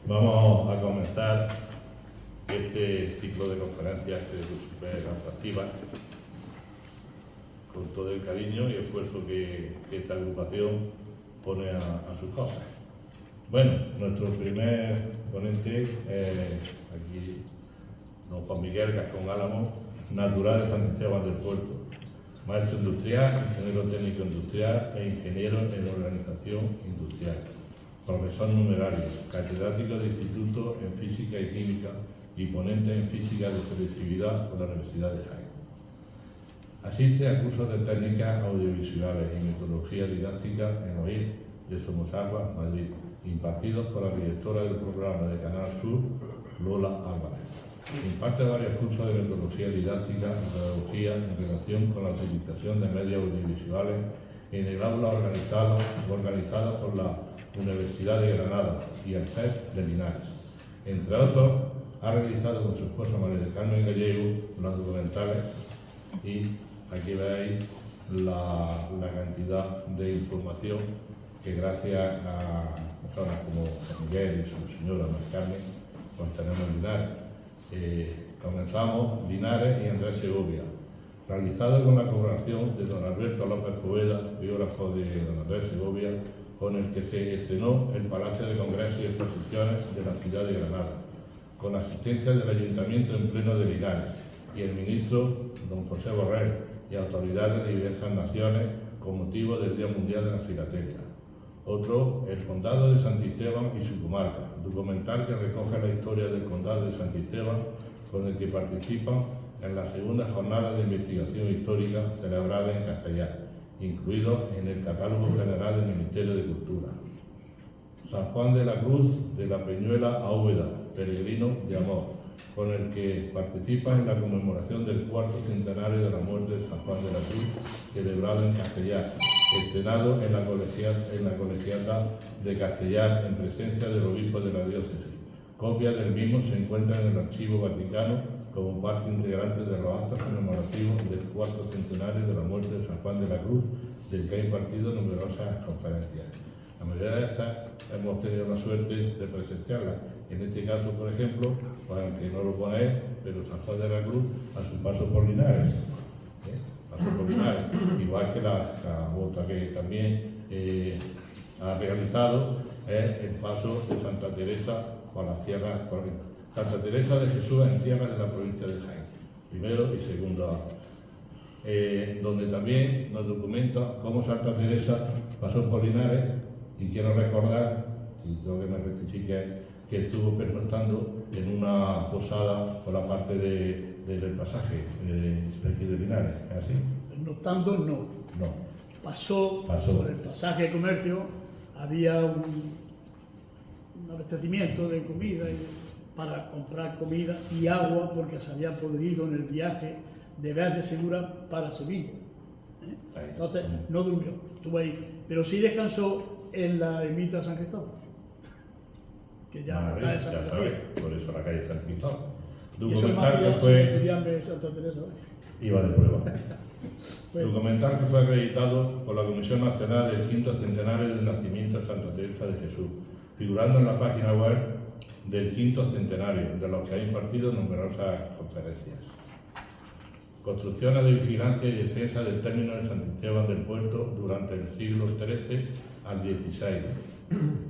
Vamos a comenzar este ciclo de conferencias que es súper atractiva, con todo el cariño y esfuerzo que esta agrupación pone a sus cosas. Bueno, nuestro primer ponente es aquí don Juan Miguel Gascón Álamo, natural de San Esteban del Puerto, maestro industrial, ingeniero técnico industrial e ingeniero en organización industrial, profesor numerario, catedrático de instituto en física y química y ponente en física de selectividad por la Universidad de Jaén. Asiste a cursos de técnicas audiovisuales y metodología didáctica en OIR de Somosaguas, Madrid, impartidos por la directora del programa de Canal Sur, Lola Álvarez. Imparte varios cursos de metodología didáctica y pedagogía en relación con la utilización de medios audiovisuales en el aula organizada por la Universidad de Granada y el CEP de Linares. Entre otros, ha realizado con su esposa María del Carmen Gallego los documentales y aquí veis la cantidad de información que gracias a personas como Miguel y su señora María Carmen pues tenemos en Linares. Comenzamos Linares y Andrés Segovia, realizado con la colaboración de don Alberto López Poveda, biógrafo de don Andrés Segovia, con el que se estrenó el Palacio de Congresos y Exposiciones de la ciudad de Granada, con la asistencia del Ayuntamiento en pleno de Linares y el ministro don José Borrell y autoridades de diversas naciones con motivo del Día Mundial de la Filatelia. Otro, el Condado de Santisteban y su comarca, documental que recoge la historia del Condado de Santisteban, con el que participan en la segunda jornada de investigación histórica celebrada en Castellar, incluido en el catálogo general del Ministerio de Cultura. San Juan de la Cruz de la Peñuela a Úbeda, peregrino de amor, con el que participa en la conmemoración del cuarto centenario de la muerte de San Juan de la Cruz, celebrado en Castellar, estrenado en la colegiata de Castellar en presencia del obispo de la diócesis. Copias del mismo se encuentran en el Archivo Vaticano como parte integrante de los actos conmemorativos del cuarto centenario de la muerte de San Juan de la Cruz, del que ha impartido numerosas conferencias. La mayoría de estas hemos tenido la suerte de presenciarlas. En este caso, por ejemplo, pues, aunque no lo pone él, pero San Juan de la Cruz a su paso por Linares. Igual que la otra que también ha realizado es el paso de Santa Teresa por las tierras, por Santa Teresa de Jesús en tierras de la provincia de Jaén, primero y segundo año, donde también nos documenta cómo Santa Teresa pasó por Linares, y quiero recordar, y tengo que me rectifique, que estuvo pernoctando en una posada por la parte del pasaje de aquí de Linares, ¿es así? Pernoctando no. Pasó por el pasaje de comercio, había un abastecimiento de comida para comprar comida y agua porque se había podrido en el viaje de Beas de Segura para Sevilla. Entonces no durmió, estuvo ahí, pero sí descansó en la ermita de San Cristóbal, que ya está esa ya sabes, por eso la calle San Cristóbal. Documental que fue Santa Teresa. Iba de prueba. Documental que fue acreditado por la Comisión Nacional del Quinto Centenario del Nacimiento de Santa Teresa de Jesús, figurando en la página web del Quinto Centenario, de los que ha impartido numerosas conferencias. Construcciones de vigilancia y defensa del término de San Esteban del Puerto durante el siglo XIII al XVI,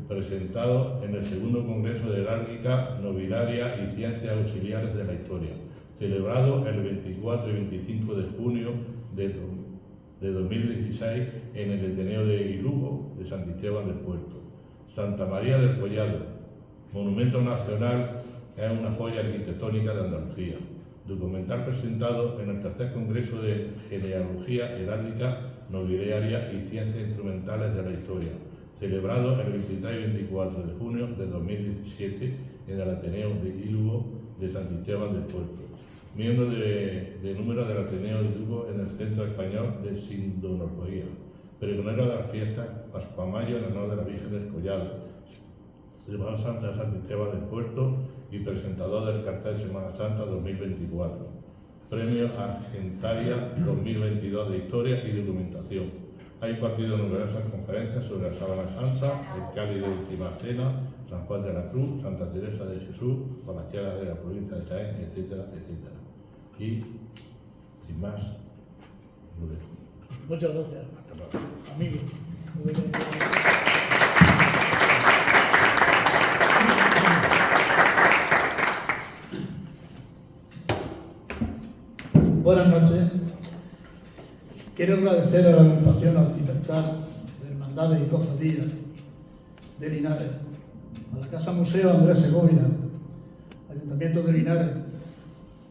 presentado en el segundo Congreso de Heráldica, Nobiliaria y Ciencias Auxiliares de la Historia, celebrado el 24 y 25 de junio de 2016 en el Ateneo de Lugo de San Esteban del Puerto. Santa María del Collado, monumento nacional, es una joya arquitectónica de Andalucía. Documental presentado en el tercer Congreso de Genealogía Heráldica, Nobiliaria y Ciencias Instrumentales de la Historia, celebrado el 23 y 24 de junio de 2017 en el Ateneo de Lugo de San Esteban del Puerto. Miembro de número del Ateneo de Lugo en el Centro Español de Sindonología. Pregonero de las fiestas Pascuamayo en honor de la Virgen del Collado. Semana Santa de San Esteban del Puerto y presentador del cartel Semana Santa 2024. Premio Argentaria 2022 de Historia y Documentación. Ha impartido numerosas conferencias sobre la Sábana Santa, el cáliz de última cena, San Juan de la Cruz, Santa Teresa de Jesús, Colegiala de la provincia de Jaén, etcétera, etcétera. Y, sin más, lo dejo. Muchas gracias, amigo. Buenas noches. Quiero agradecer a la agrupación occidental de Hermandades y Cofradías de Linares, a la Casa Museo Andrés Segovia, Ayuntamiento de Linares,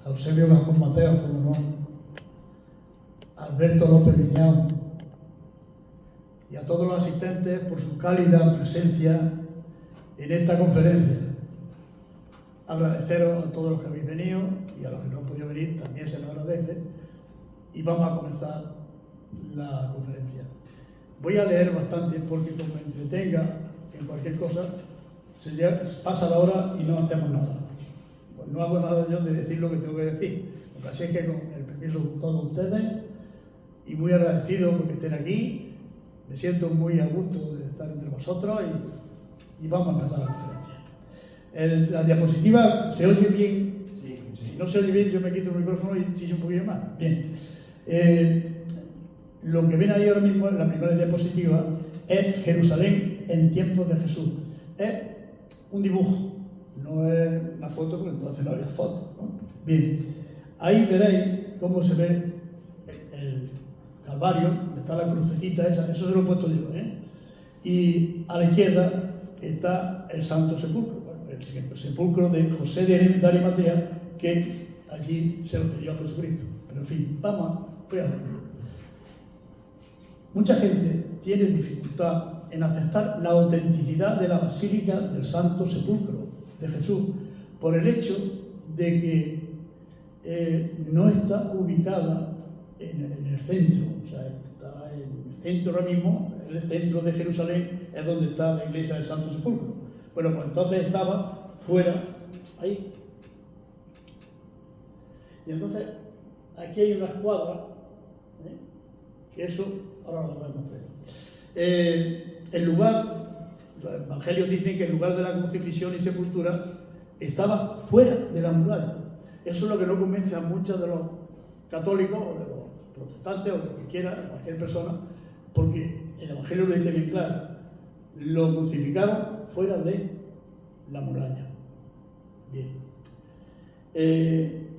a Eusebio Gascón Mateo, como no, a Alberto López Viñao y a todos los asistentes por su cálida presencia en esta conferencia. Agradeceros a todos los que habéis venido y a los que no han podido venir también se les agradece, y vamos a comenzar la conferencia. Voy a leer bastante porque como me entretenga en cualquier cosa, pasa la hora y no hacemos nada. Pues no hago nada yo de decir lo que tengo que decir. Lo que así es que con el permiso de todos ustedes, y muy agradecido porque estén aquí, me siento muy a gusto de estar entre vosotros y vamos a empezar la conferencia. La diapositiva, ¿se oye bien? Sí. Si no se oye bien, yo me quito el micrófono y chillo un poquillo más. Bien. Lo que ven ahí ahora mismo en la primera diapositiva es Jerusalén en tiempos de Jesús. Es un dibujo, no es una foto, porque entonces no había foto, ¿no? Bien, ahí veréis cómo se ve el Calvario, donde está la crucecita esa, eso se lo he puesto yo, y a la izquierda está el Santo Sepulcro, el sepulcro de José de Arimatea, que allí se lo cedió a Jesucristo. Pero en fin, voy a verlo. Mucha gente tiene dificultad en aceptar la autenticidad de la Basílica del Santo Sepulcro de Jesús por el hecho de que no está ubicada en el centro, o sea, está en el centro ahora mismo, en el centro de Jerusalén es donde está la iglesia del Santo Sepulcro. Bueno, pues entonces estaba fuera, ahí. Y entonces aquí hay una escuadra, que eso ahora lo vamos a ver. El lugar, los evangelios dicen que el lugar de la crucifixión y sepultura estaba fuera de la muralla. Eso es lo que no convence a muchos de los católicos o de los protestantes o de lo que quiera, cualquier persona, porque el evangelio lo dice bien claro, lo crucificaron fuera de la muralla. Bien.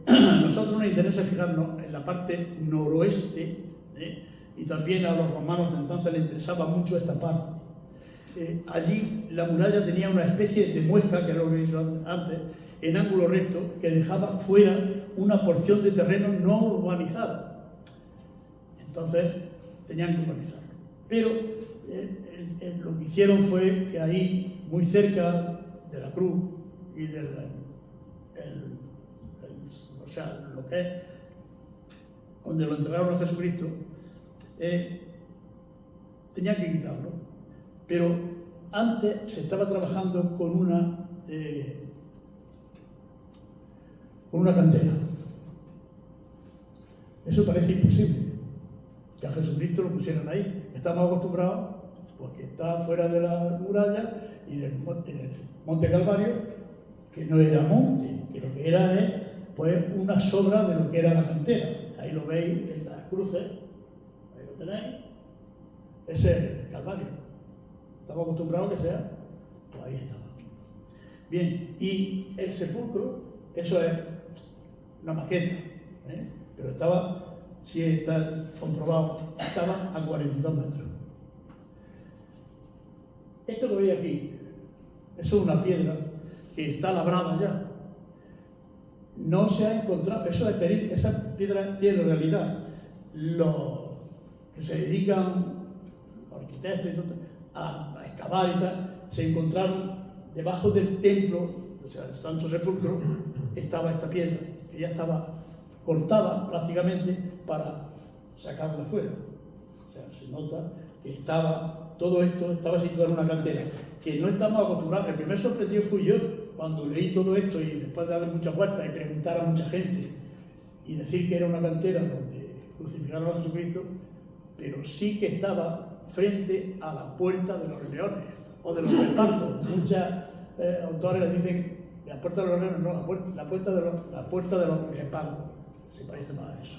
A nosotros nos interesa fijarnos en la parte noroeste, y también a los romanos de entonces les interesaba mucho esta parte. Allí la muralla tenía una especie de muesca, que es lo que he dicho antes, en ángulo recto, que dejaba fuera una porción de terreno no urbanizado. Entonces tenían que urbanizarlo. Pero lo que hicieron fue que ahí, muy cerca de la cruz y del o sea, lo que es donde lo enterraron a Jesucristo, tenían que quitarlo. Pero antes se estaba trabajando con una cantera. Eso parece imposible, que a Jesucristo lo pusieran ahí. Estamos acostumbrados, porque está fuera de la muralla y en el Monte Calvario, que no era monte, que lo que era es pues una sobra de lo que era la cantera. Ahí lo veis en las cruces, ahí lo tenéis. Ese es el Calvario. Estamos acostumbrados a que sea, pues ahí estaba. Bien, y el sepulcro, eso es una maqueta, pero estaba, si está comprobado, estaba a 42 metros. Esto que veis aquí, eso es una piedra que está labrada ya. No se ha encontrado, esa piedra tiene en realidad los que se dedican, los arquitectos y todo, a excavar y tal, se encontraron debajo del templo, o sea, el Santo Sepulcro, estaba esta piedra, que ya estaba cortada prácticamente para sacarla fuera. O sea, se nota que todo esto estaba situado en una cantera, que no estamos acostumbrados. El primer sorprendido fui yo, cuando leí todo esto y después de darle muchas vueltas y preguntar a mucha gente y decir que era una cantera donde crucificaron a Jesucristo, pero sí que estaba frente a la puerta de los leones o de los repartos. autores le dicen la puerta de los reinos, no, la puerta de los guepardos. Se parece más a eso.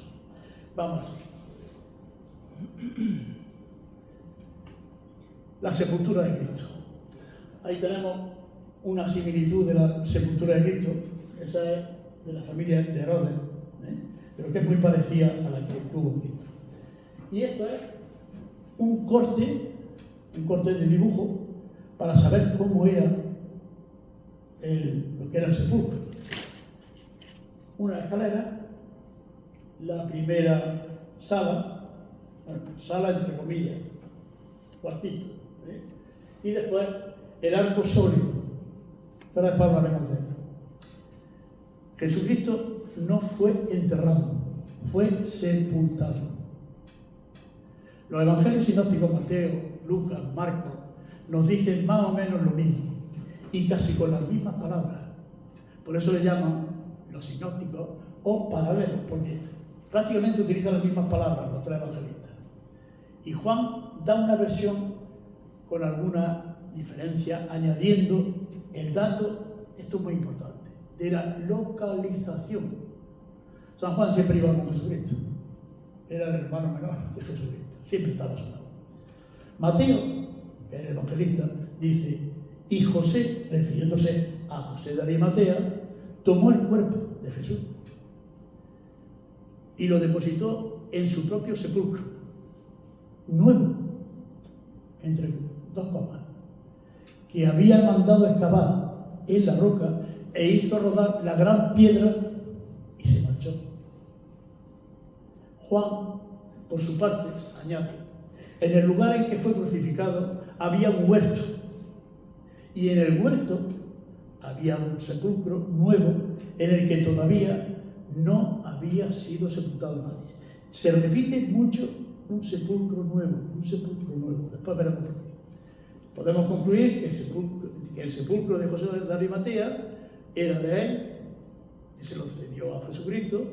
Vamos. La sepultura de Cristo. Ahí tenemos una similitud de la sepultura de Cristo. Esa es de la familia de Herodes, pero que es muy parecida a la que tuvo Cristo. Y esto es un corte de dibujo para saber cómo era lo que era el sepulcro. Una escalera, la primera sala, bueno, sala entre comillas, cuartito, y después el arco sólido, pero después hablaremos de él. Jesucristo no fue enterrado, fue sepultado. Los evangelios sinópticos Mateo, Lucas, Marcos nos dicen más o menos lo mismo y casi con las mismas palabras. Por eso le llaman los sinópticos o paralelos, porque prácticamente utilizan las mismas palabras los tres evangelistas. Y Juan da una versión con alguna diferencia, añadiendo el dato, esto es muy importante, de la localización. San Juan siempre iba con Jesucristo, era el hermano menor de Jesucristo, siempre estaba a su lado. Mateo, que es el evangelista, dice, y José, refiriéndose a José de Arimatea, tomó el cuerpo de Jesús y lo depositó en su propio sepulcro, nuevo, entre dos comas, que había mandado excavar en la roca e hizo rodar la gran piedra y se marchó. Juan, por su parte, añade, en el lugar en que fue crucificado había un huerto, y en el huerto había un sepulcro nuevo en el que todavía no había sido sepultado nadie. Se repite mucho un sepulcro nuevo, después veremos por qué. Podemos concluir que el sepulcro de José de Arimatea era de él, que se lo cedió a Jesucristo,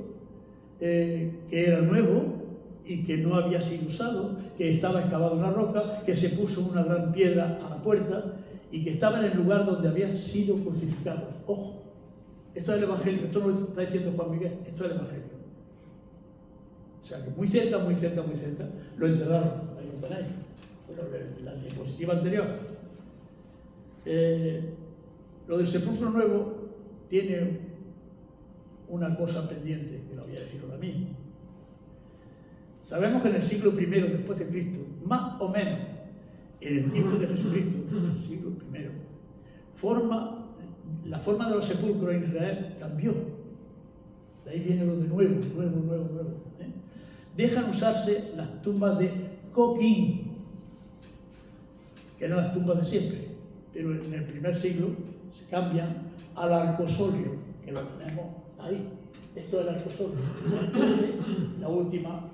que era nuevo y que no había sido usado, que estaba excavado en la roca, que se puso una gran piedra a la puerta y que estaba en el lugar donde había sido crucificado. Ojo, esto es el Evangelio, esto no lo está diciendo Juan Miguel, esto es el Evangelio. O sea que muy cerca, lo enterraron, ahí lo tenéis. Bueno, la diapositiva anterior. Lo del sepulcro nuevo tiene una cosa pendiente, que lo voy a decir ahora mismo. Sabemos que en el siglo I después de Cristo, más o menos en el tiempo de Jesucristo, el siglo I, la forma de los sepulcros en Israel cambió. De ahí viene lo de nuevo. Dejan usarse las tumbas de Coquín, que eran las tumbas de siempre, pero en el primer siglo se cambian al arcosolio, que lo tenemos ahí. Esto es el arcosolio, la última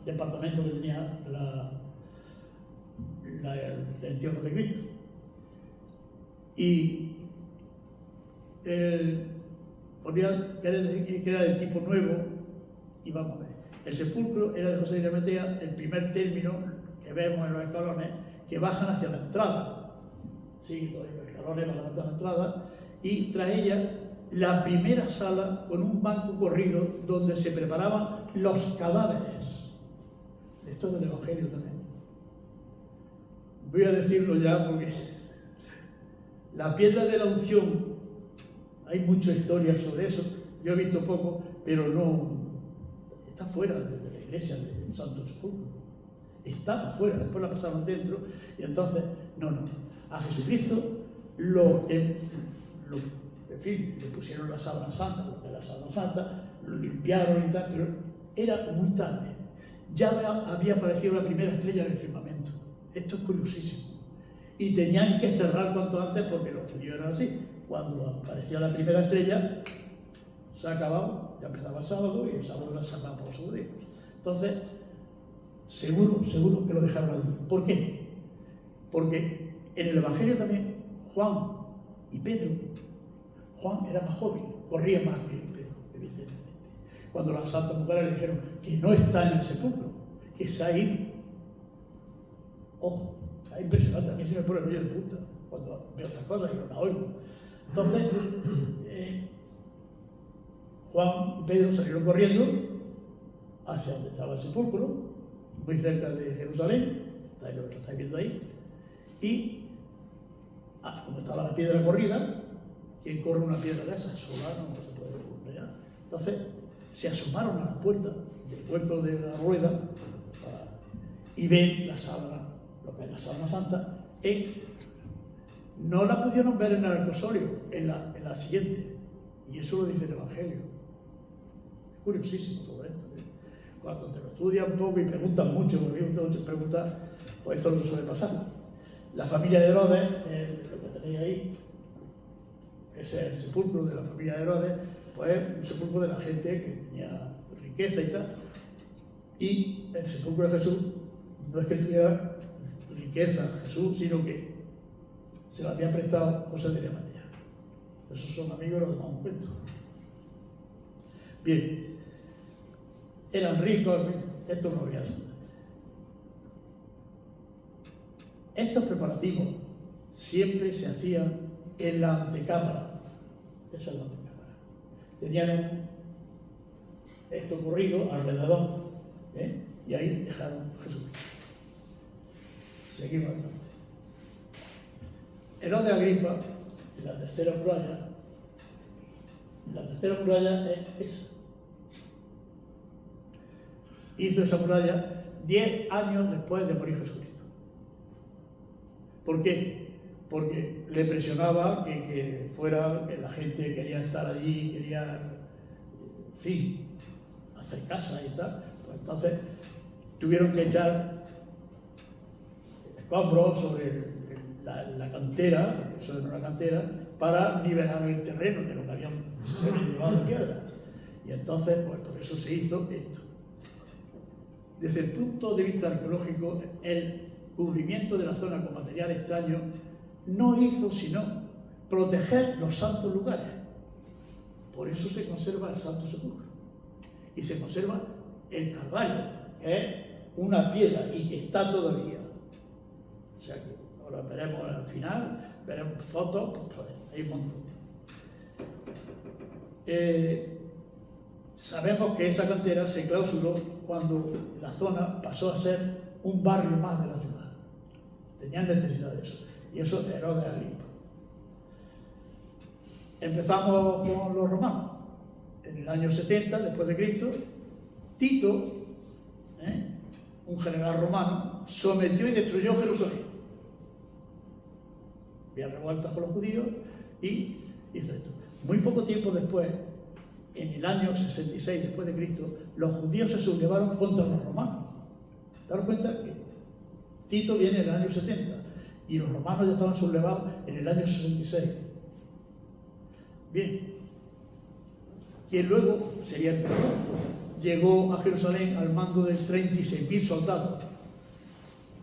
departamento que tenía el entierro de Cristo. Y podría que era del tipo nuevo, y vamos a ver. El sepulcro era de José de Arimatea, el primer término que vemos en los escalones que bajan hacia la entrada. Sí, todos los escalones bajan hacia la entrada, y tras ella la primera sala con un banco corrido donde se preparaban los cadáveres. Esto es del Evangelio también. Voy a decirlo ya porque la piedra de la unción, hay mucha historia sobre eso, yo he visto poco, pero no, está fuera de la iglesia del Santo Sepulcro. Estaba fuera, después la pasaron dentro, y entonces, no. A Jesucristo en fin, le pusieron la sábana santa, porque la sábana santa, lo limpiaron y tal, pero era muy tarde. Ya había aparecido la primera estrella en el firmamento. Esto es curiosísimo. Y tenían que cerrar cuanto antes porque los judíos eran así. Cuando aparecía la primera estrella, se acababa, ya empezaba el sábado y el sábado era sagrado para los judíos. Entonces, seguro que lo dejaron allí. ¿Por qué? Porque en el Evangelio también Juan y Pedro, Juan era más joven, corría más que Pedro, evidentemente. Cuando las santas mujeres le dijeron que no está en el sepulcro, que se ha ido. Ojo, es impresionante, a mí se me pone el rollo de punta. cuando veo estas cosas y no las oigo. Entonces, Juan y Pedro salieron corriendo hacia donde estaba el sepulcro, muy cerca de Jerusalén, lo estáis viendo ahí, y como estaba la piedra corrida, ¿quién corre una piedra de esas? Sola no se puede correr ya. Entonces, se asomaron a la puerta del hueco de la rueda y ven la sábana, lo que es la sábana santa, no la pudieron ver en el arcosolio, en la siguiente, y eso lo dice el Evangelio. Es curiosísimo todo esto. Cuando te lo estudian un poco y preguntan mucho, porque muchas preguntas, pues esto es lo que suele pasar. La familia de Herodes, lo que tenéis ahí, ese es el sepulcro de la familia de Herodes, pues un sepulcro de la gente que tenía riqueza y tal. Y el sepulcro de Jesús no es que tuviera riqueza Jesús, sino que se lo había prestado José de Arimatea. Esos son amigos, los demás un cuento. Bien, eran ricos, en fin, esto no había nada. Estos preparativos siempre se hacían en la antecámara. Esa es la antecámara. Tenían esto corrido alrededor, y ahí dejaron Jesucristo. Seguimos adelante. Herodes Agripa, en la tercera muralla es esa. Hizo esa muralla 10 años después de morir Jesucristo. ¿Por qué? Porque le presionaba que fuera, que la gente quería estar allí, quería, en fin, hacer casa y tal. Pues entonces tuvieron que echar escombros sobre la cantera, porque eso era una cantera, para nivelar el terreno de lo que habían llevado de piedra. Y entonces, pues por eso se hizo esto. Desde el punto de vista arqueológico, el cubrimiento de la zona con material extraño no hizo sino proteger los santos lugares. Por eso se conserva el Santo Sepulcro. Y se conserva el Calvario, que es una piedra y que está todavía. O sea que ahora veremos al final, veremos fotos, pues hay un montón. Sabemos que esa cantera se clausuró cuando la zona pasó a ser un barrio más de la ciudad. Tenían necesidad de eso. Y eso es Herodes Agripa. Empezamos con los romanos. En el año 70 después de Cristo, Tito, un general romano, sometió y destruyó Jerusalén. Había revueltas con los judíos y hizo esto. Muy poco tiempo después, en el año 66 después de Cristo, los judíos se sublevaron contra los romanos. Daros cuenta que Tito viene en el año 70 y los romanos ya estaban sublevados en el año 66. Bien, quien luego sería el emperador, llegó a Jerusalén al mando de 36.000 soldados.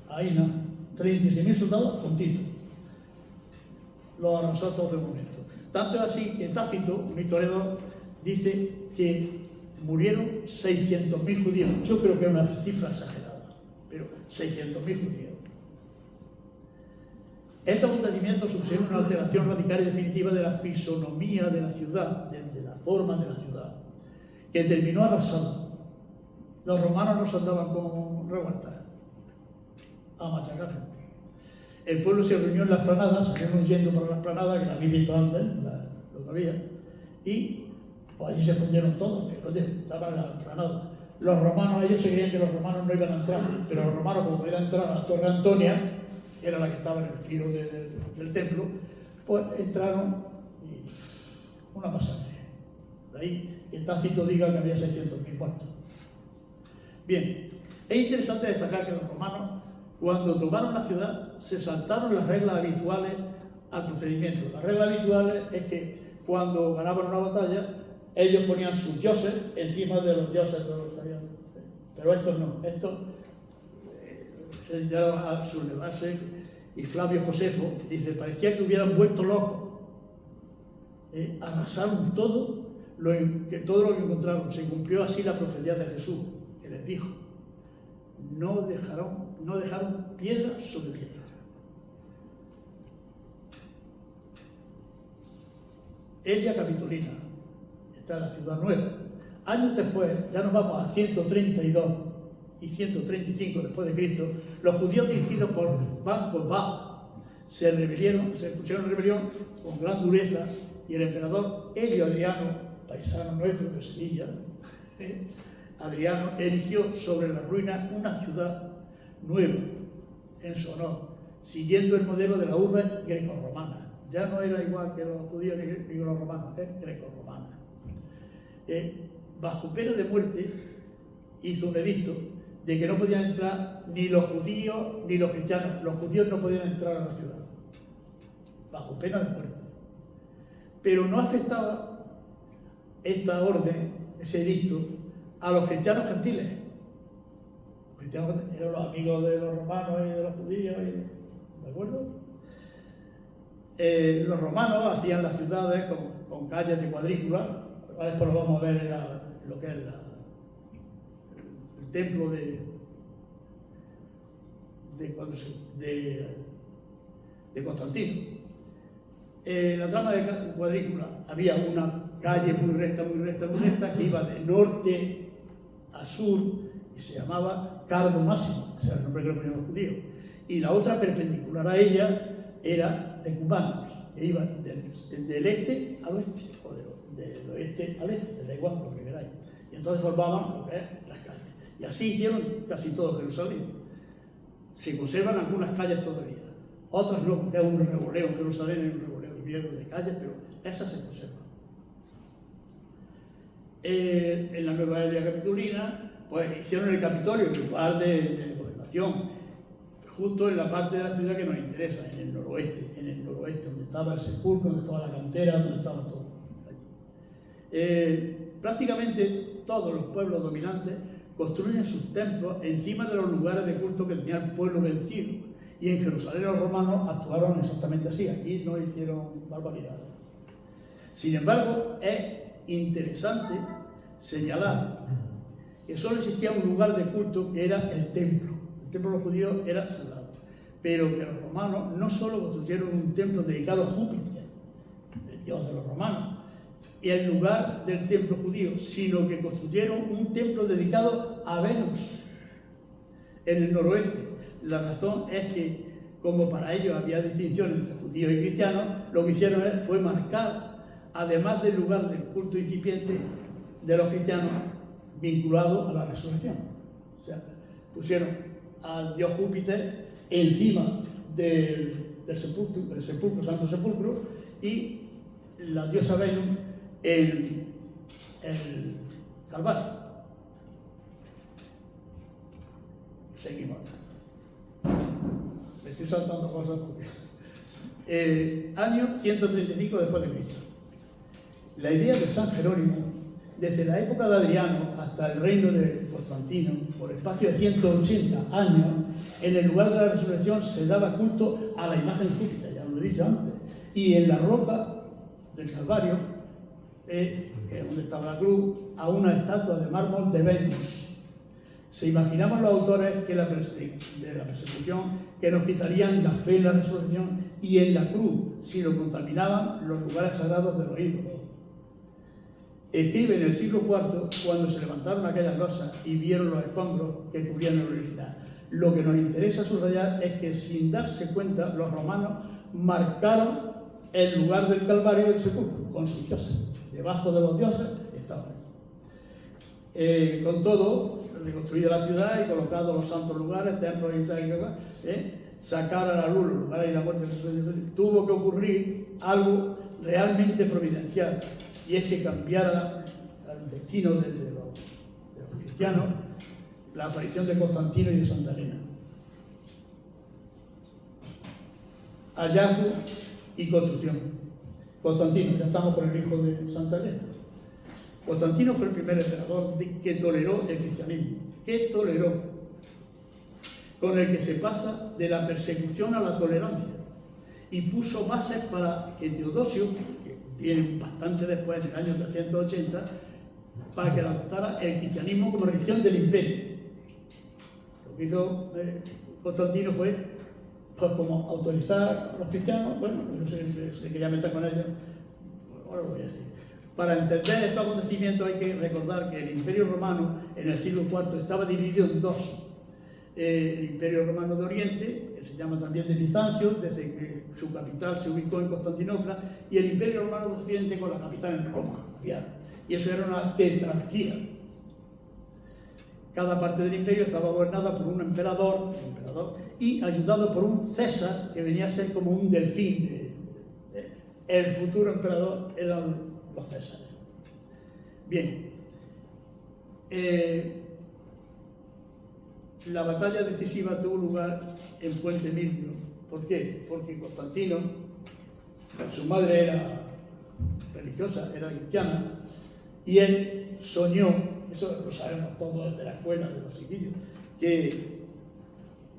Ahí no, 36.000 soldados con Tito. Los arrasó todos de momento. Tanto es así que Tácito, un historiador, dice que murieron 600.000 judíos. Yo creo que es una cifra exagerada, pero 600.000 judíos. Estos acontecimientos supusieron una alteración radical y definitiva de la fisonomía de la ciudad, de la forma de la ciudad, que terminó arrasando. Los romanos no se andaban con revueltas a machacar gente. El pueblo se reunió en las planadas, salieron yendo para las planadas, que la habéis visto antes, lo que había, y pues allí se escondieron todos, que oye, estaban en las planadas. Los romanos, ellos se creían que los romanos no iban a entrar, pero los romanos, como iban a entrar a la Torre Antonia, que era la que estaba en el filo del templo, pues entraron y una masacre. De ahí que Tácito diga que había 600.000 muertos. Bien, es interesante destacar que los romanos, cuando tomaron la ciudad, se saltaron las reglas habituales al procedimiento. Las reglas habituales es que cuando ganaban una batalla, ellos ponían sus dioses encima de los dioses de los que habían. Pero estos no, estos se dedicaron a sublevarse, y Flavio Josefo dice, parecía que hubieran vuelto locos. Arrasaron todo lo que encontraron. Se cumplió así la profecía de Jesús, que les dijo, no dejaron piedra sobre piedra. Elia Capitolina, está en la ciudad nueva. Años después, ya nos vamos a 132 y 135 después de Cristo, los judíos dirigidos por Ban Kokhba se pusieron en rebelión con gran dureza, y el emperador Helio Adriano, paisano nuestro de Sevilla, Adriano, erigió sobre la ruina una ciudad nueva en su honor, siguiendo el modelo de la urbe grecorromana. Ya no era igual que los judíos ni los romanos, grecorromana. Bajo pena de muerte hizo un edicto de que no podían entrar ni los judíos ni los cristianos. Los judíos no podían entrar a la ciudad, bajo pena de muerte. Pero no afectaba esta orden, ese edicto, a los cristianos gentiles. Los cristianos eran los amigos de los romanos y de los judíos, ¿de acuerdo? Los romanos hacían las ciudades con calles de cuadrícula. Después lo vamos a ver en lo que es el templo de Constantino. La trama de cuadrícula había una calle muy recta, que iba de norte a sur y se llamaba Cardo Máximo, ese era el nombre que le ponían los judíos. Y la otra perpendicular a ella era de cubanos, que iba del este al oeste, o del oeste al este, da igual, lo que queráis. Y entonces formaban lo que es las calles. Y así hicieron casi todo Jerusalén. Se conservan algunas calles todavía, otras no, porque es un revoleo en Jerusalén, es un revoleo de calles, pero esas se conservan. En la Nueva Elia Capitolina, pues hicieron el Capitolio, el lugar de gobernación, justo en la parte de la ciudad que nos interesa, en el noroeste, donde estaba el sepulcro, donde estaba la cantera, donde estaba todo. Prácticamente todos los pueblos dominantes construyen sus templos encima de los lugares de culto que tenía el pueblo vencido. Y en Jerusalén los romanos actuaron exactamente así, aquí no hicieron barbaridades. Sin embargo, es interesante señalar que solo existía un lugar de culto que era el templo. El templo de los judíos era sagrado, pero que los romanos no solo construyeron un templo dedicado a Júpiter, el dios de los romanos, y el lugar del templo judío, sino que construyeron un templo dedicado a Venus en el noroeste. La razón es que, como para ellos había distinción entre judíos y cristianos, lo que hicieron fue marcar, además del lugar del culto incipiente de los cristianos, vinculado a la resurrección. O sea, pusieron al dios Júpiter encima del sepulcro, Santo Sepulcro, y la diosa Venus en el Calvario. Seguimos. Me estoy saltando cosas porque... año 135 después de Cristo. La idea de San Jerónimo, desde la época de Adriano hasta el reino de Constantino, por espacio de 180 años, en el lugar de la resurrección se daba culto a la imagen de Júpiter, ya lo he dicho antes, y en la roca del Calvario, que es donde estaba la cruz, a una estatua de mármol de Venus. Se imaginaban los autores que de la persecución que nos quitarían la fe en la resurrección y en la cruz si lo contaminaban los lugares sagrados de los ídolos. Escribe en el siglo IV, cuando se levantaron aquellas losas y vieron los escombros que cubrían el original. Lo que nos interesa subrayar es que, sin darse cuenta, los romanos marcaron el lugar del Calvario del sepulcro con sus dioses. Debajo de los dioses estaban. Con todo, reconstruida la ciudad y colocado los santos lugares, templos y tal, sacar a la luz los lugares y la muerte de Jesús, tuvo que ocurrir algo realmente providencial, y es que cambiara el destino de los cristianos la aparición de Constantino y de Santa Elena. Hallazgo y construcción. Constantino, ya estamos con el hijo de Santa Elena. Constantino fue el primer emperador que toleró el cristianismo, con el que se pasa de la persecución a la tolerancia, y puso bases para que Teodosio, que viene bastante después, en el año 380, para que adoptara el cristianismo como religión del imperio. Lo que hizo Constantino fue, pues, como autorizar a los cristianos, bueno, se quería meter con ellos, ahora lo voy a decir. Para entender estos acontecimientos hay que recordar que el Imperio Romano en el siglo IV estaba dividido en dos. El Imperio Romano de Oriente, que se llama también de Bizancio, desde que su capital se ubicó en Constantinopla, y el Imperio Romano de Occidente con la capital en Roma. Y eso era una tetrarquía. Cada parte del imperio estaba gobernada por un emperador y ayudado por un César, que venía a ser como un delfín. El futuro emperador eran los Césares. Bien. La batalla decisiva tuvo lugar en Puente Milvio. ¿Por qué? Porque Constantino, su madre era religiosa, era cristiana, y él soñó, eso lo sabemos todos desde la escuela de los chiquillos, que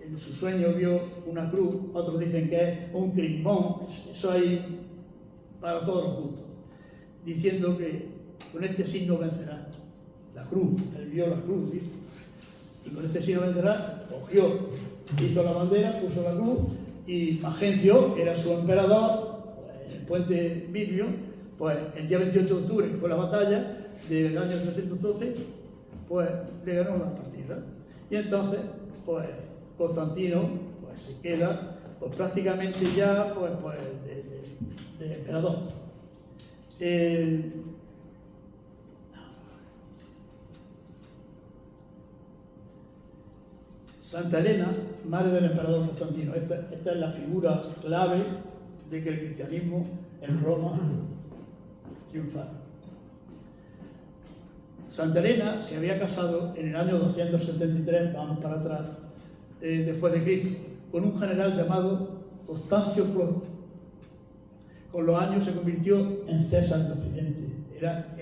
en su sueño vio una cruz, otros dicen que es un crismón, eso hay para todos los gustos, diciendo que con este signo vencerá. La cruz, él vio la cruz, ¿sí? Y con este signo vencerá, cogió, hizo la bandera, puso la cruz, y Magencio, que era su emperador, en el Puente Milvio, pues el día 28 de octubre, que fue la batalla del año 312, pues le ganó la partida. Y entonces, pues Constantino pues, se queda pues, prácticamente ya pues, de emperador. Santa Elena, madre del emperador Constantino. Esta es la figura clave de que el cristianismo en Roma triunfara. Santa Elena se había casado en el año 273, vamos para atrás, después de Cristo, con un general llamado Constancio Cloro. Con los años se convirtió en César de Occidente, era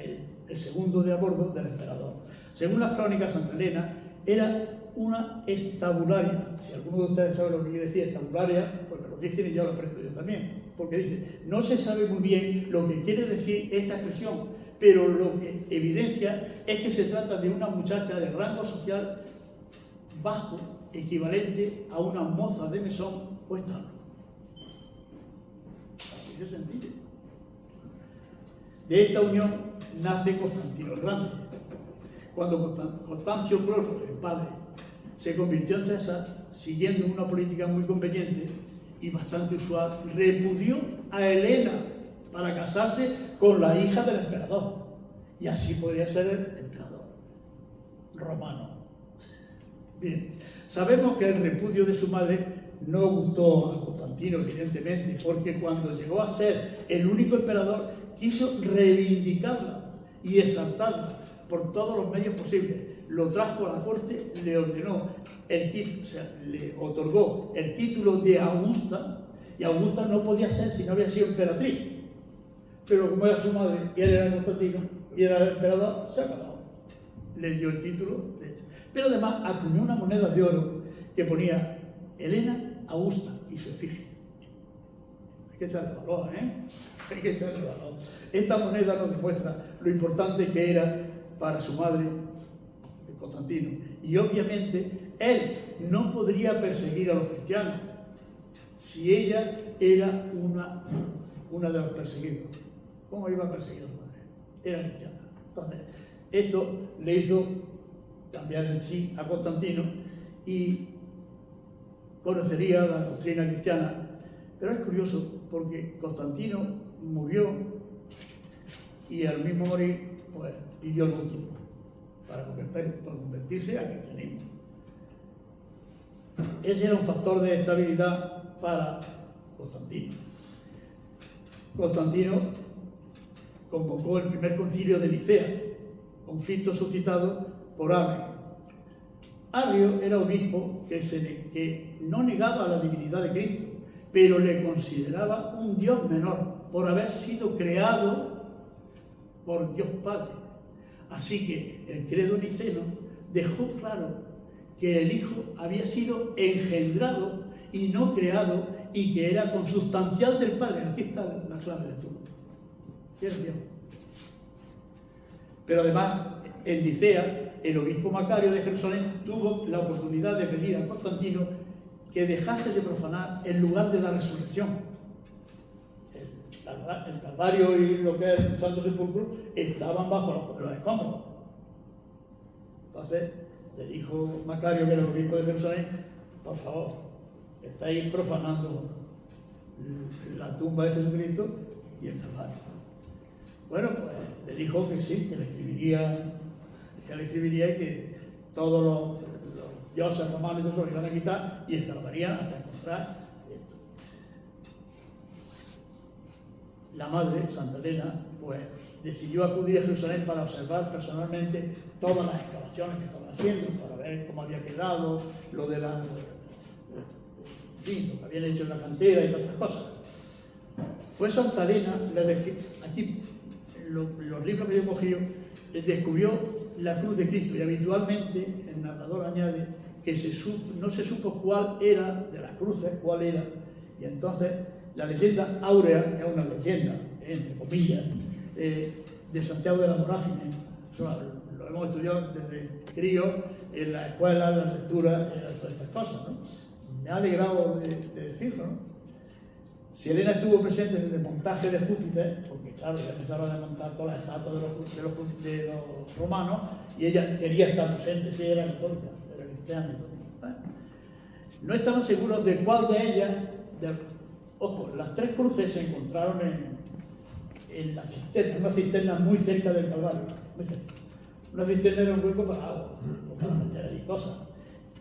el segundo de a bordo del emperador. Según las crónicas, Santa Elena era una estabularia. Si alguno de ustedes sabe lo que quiere decir estabularia, pues me lo dicen y ya lo aprendo yo también. Porque dice, no se sabe muy bien lo que quiere decir esta expresión, pero lo que evidencia es que se trata de una muchacha de rango social bajo, equivalente a una moza de mesón o establo. Así de sencillo. De esta unión nace Constantino el Grande. Cuando Constancio Cloro, el padre, se convirtió en César, siguiendo una política muy conveniente y bastante usual, repudió a Helena para casarse con la hija del emperador. Y así podría ser el emperador romano. Bien, sabemos que el repudio de su madre no gustó a Constantino, evidentemente, porque cuando llegó a ser el único emperador, quiso reivindicarla y exaltarla por todos los medios posibles. Lo trajo a la corte, le ordenó le otorgó el título de Augusta, y Augusta no podía ser si no había sido emperatriz. Pero como era su madre y él era Constantino y era el emperador, se acabó. Le dio el título de este. Pero además acuñó una moneda de oro que ponía Helena Augusta y su efigie. Hay que echarle valor, ¿eh? Hay que echarle valor. Esta moneda nos demuestra lo importante que era para su madre, Constantino. Y obviamente él no podría perseguir a los cristianos si ella era una de los perseguidos. ¿Cómo iba a perseguir a su madre? Era cristiana. Entonces, esto le hizo cambiar el sí a Constantino y conocería la doctrina cristiana. Pero es curioso porque Constantino murió y al mismo morir, pues, pidió el bautismo para convertirse al cristianismo. Ese era un factor de estabilidad para Constantino. Constantino convocó el primer concilio de Nicea, conflicto suscitado por Arrio. Arrio era obispo que no negaba la divinidad de Cristo, pero le consideraba un Dios menor por haber sido creado por Dios Padre. Así que el credo niceno dejó claro que el Hijo había sido engendrado y no creado y que era consustancial del Padre. Aquí está la clave de todo. ¿Quieres Dios? Pero además, en Nicea, el obispo Macario de Jerusalén tuvo la oportunidad de pedir a Constantino que dejase de profanar el lugar de la resurrección. el Calvario y lo que es el Santo Sepulcro estaban bajo los escombros. Entonces le dijo Macario, que era el obispo de Jerusalén: por favor, estáis profanando la tumba de Jesucristo y el Calvario. Bueno, pues le dijo que sí, que le escribiría y que todos los dioses romanos y todo eso lo iban a quitar y escarbarían hasta encontrar esto. La madre, Santa Elena, pues decidió acudir a Jerusalén para observar personalmente todas las excavaciones que estaban haciendo, para ver cómo había quedado, lo de la, en fin, lo que habían hecho en la cantera y tantas cosas. Fue Santa Elena, aquí los libros que yo he cogido, descubrió la cruz de Cristo, y habitualmente el narrador añade que no se supo cuál era de las cruces, cuál era, y entonces la leyenda áurea, que es una leyenda, entre comillas, de Santiago de la Vorágine, lo hemos estudiado desde crío en la escuela, en la lectura, todas estas cosas, ¿no? Me ha alegrado de decirlo, ¿no? Si Elena estuvo presente en el desmontaje de Júpiter, porque claro, ya empezaron a desmontar todas las estatuas de los romanos, y ella quería estar presente, si era católica, era cristiana y todo. ¿Vale? No estaban seguros de cuál de ellas, ojo, las tres cruces se encontraron en la cisterna, una cisterna muy cerca del Calvario, muy cerca. Una cisterna era un hueco para agua, para meter allí cosas.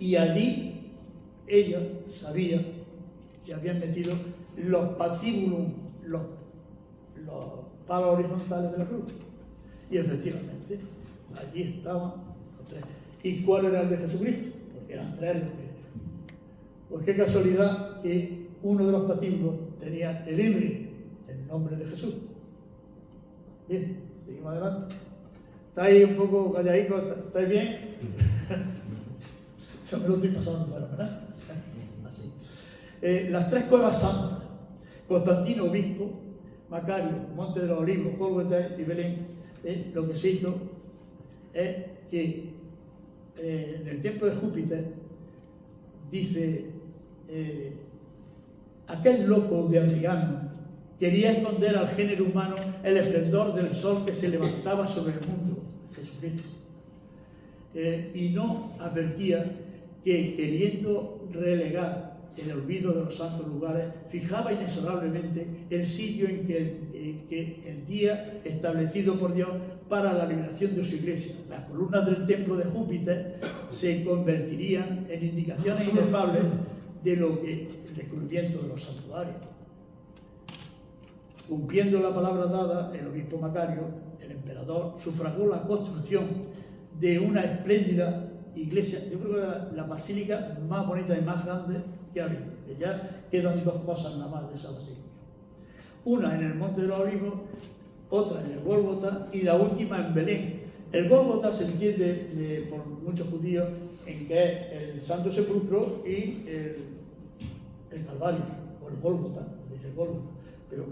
Y allí ella sabía que habían metido los patíbulos, los palos horizontales de la cruz. Y efectivamente, allí estaban los tres. ¿Y cuál era el de Jesucristo? Porque eran tres los que... Pues qué casualidad que uno de los patíbulos tenía el INRI, el nombre de Jesús. Bien, seguimos adelante. ¿Estáis un poco calladitos? ¿Estáis bien? Yo me lo estoy pasando fuera, ¿verdad? Así. Las tres cuevas santas, Constantino, obispo, Macario, Monte de los Olivos, Gólgota y Belén, lo que se hizo es que en el tiempo de Júpiter, dice, aquel loco de Adriano quería esconder al género humano el esplendor del sol que se levantaba sobre el mundo, Jesucristo, y no advertía que, queriendo relegar el olvido de los santos lugares, fijaba inexorablemente el sitio en que el día establecido por Dios para la liberación de su iglesia. Las columnas del templo de Júpiter se convertirían en indicaciones inefables de lo que el descubrimiento de los santuarios. Cumpliendo la palabra dada, el obispo Macario, el emperador, sufragó la construcción de una espléndida iglesia, yo creo que la basílica más bonita y más grande que ha habido, que ya quedan dos cosas nada más de esa basílica. Una en el Monte de los Olivos, otra en el Gólgota y la última en Belén. El Gólgota se entiende por muchos judíos en que es el Santo Sepulcro y el Calvario, o el Gólgota, dice el Gólgota. Pero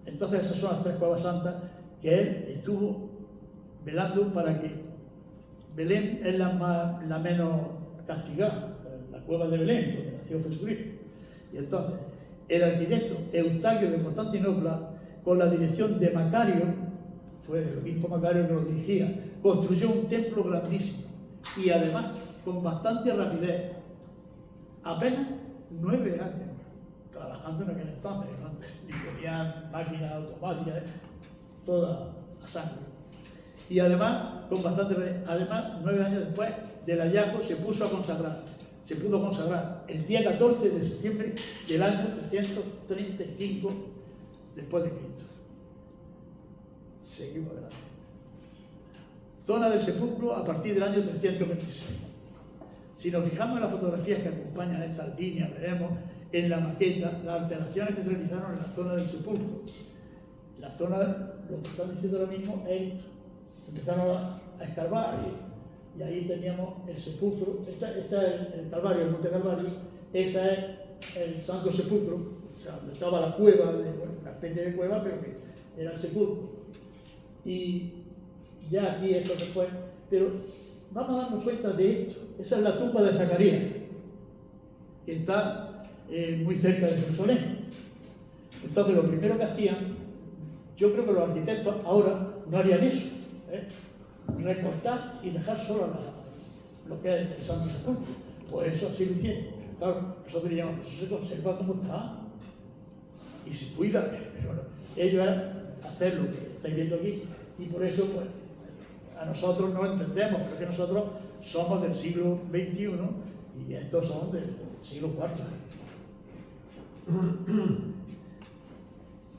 entonces esas son las tres cuevas santas que él estuvo velando para que Belén es la menos castigada, la cueva de Belén, donde nació Jesucristo. Y entonces, el arquitecto Eustaquio de Constantinopla, con la dirección de Macario, fue el obispo Macario que lo dirigía, construyó un templo grandísimo y además con bastante rapidez, apenas 9 años trabajando en aquel entonces, ni tenían máquinas automáticas, toda a sangre. Y además, con bastante, además, 9 años después del hallazgo se pudo consagrar el día 14 de septiembre del año 335 después de Cristo. Seguimos adelante. Zona del sepulcro a partir del año 326. Si nos fijamos en las fotografías que acompañan estas líneas, veremos en la maqueta las alteraciones que se realizaron en la zona del sepulcro. La zona, lo que están diciendo ahora mismo es esto. Empezaron a escarbar y ahí teníamos el sepulcro. Este es el Calvario, el Monte Calvario. Ese es el Santo Sepulcro, o sea, donde estaba la cueva, una especie de cueva, pero que era el sepulcro. Y ya aquí esto después, pero vamos a darnos cuenta de esto. Esa es la tumba de Zacarías, que está muy cerca de Jerusalén. Entonces, lo primero que hacían Yo creo que los arquitectos ahora no harían eso, recortar y dejar solo lo que es el Santo Sepulcro. Pues eso sí lo hicieron. Claro, nosotros diríamos, eso se conserva como está y se cuida. Pero bueno, ellos eran hacer lo que estáis viendo aquí, y por eso pues a nosotros no entendemos, pero que nosotros somos del siglo XXI y estos son del siglo IV.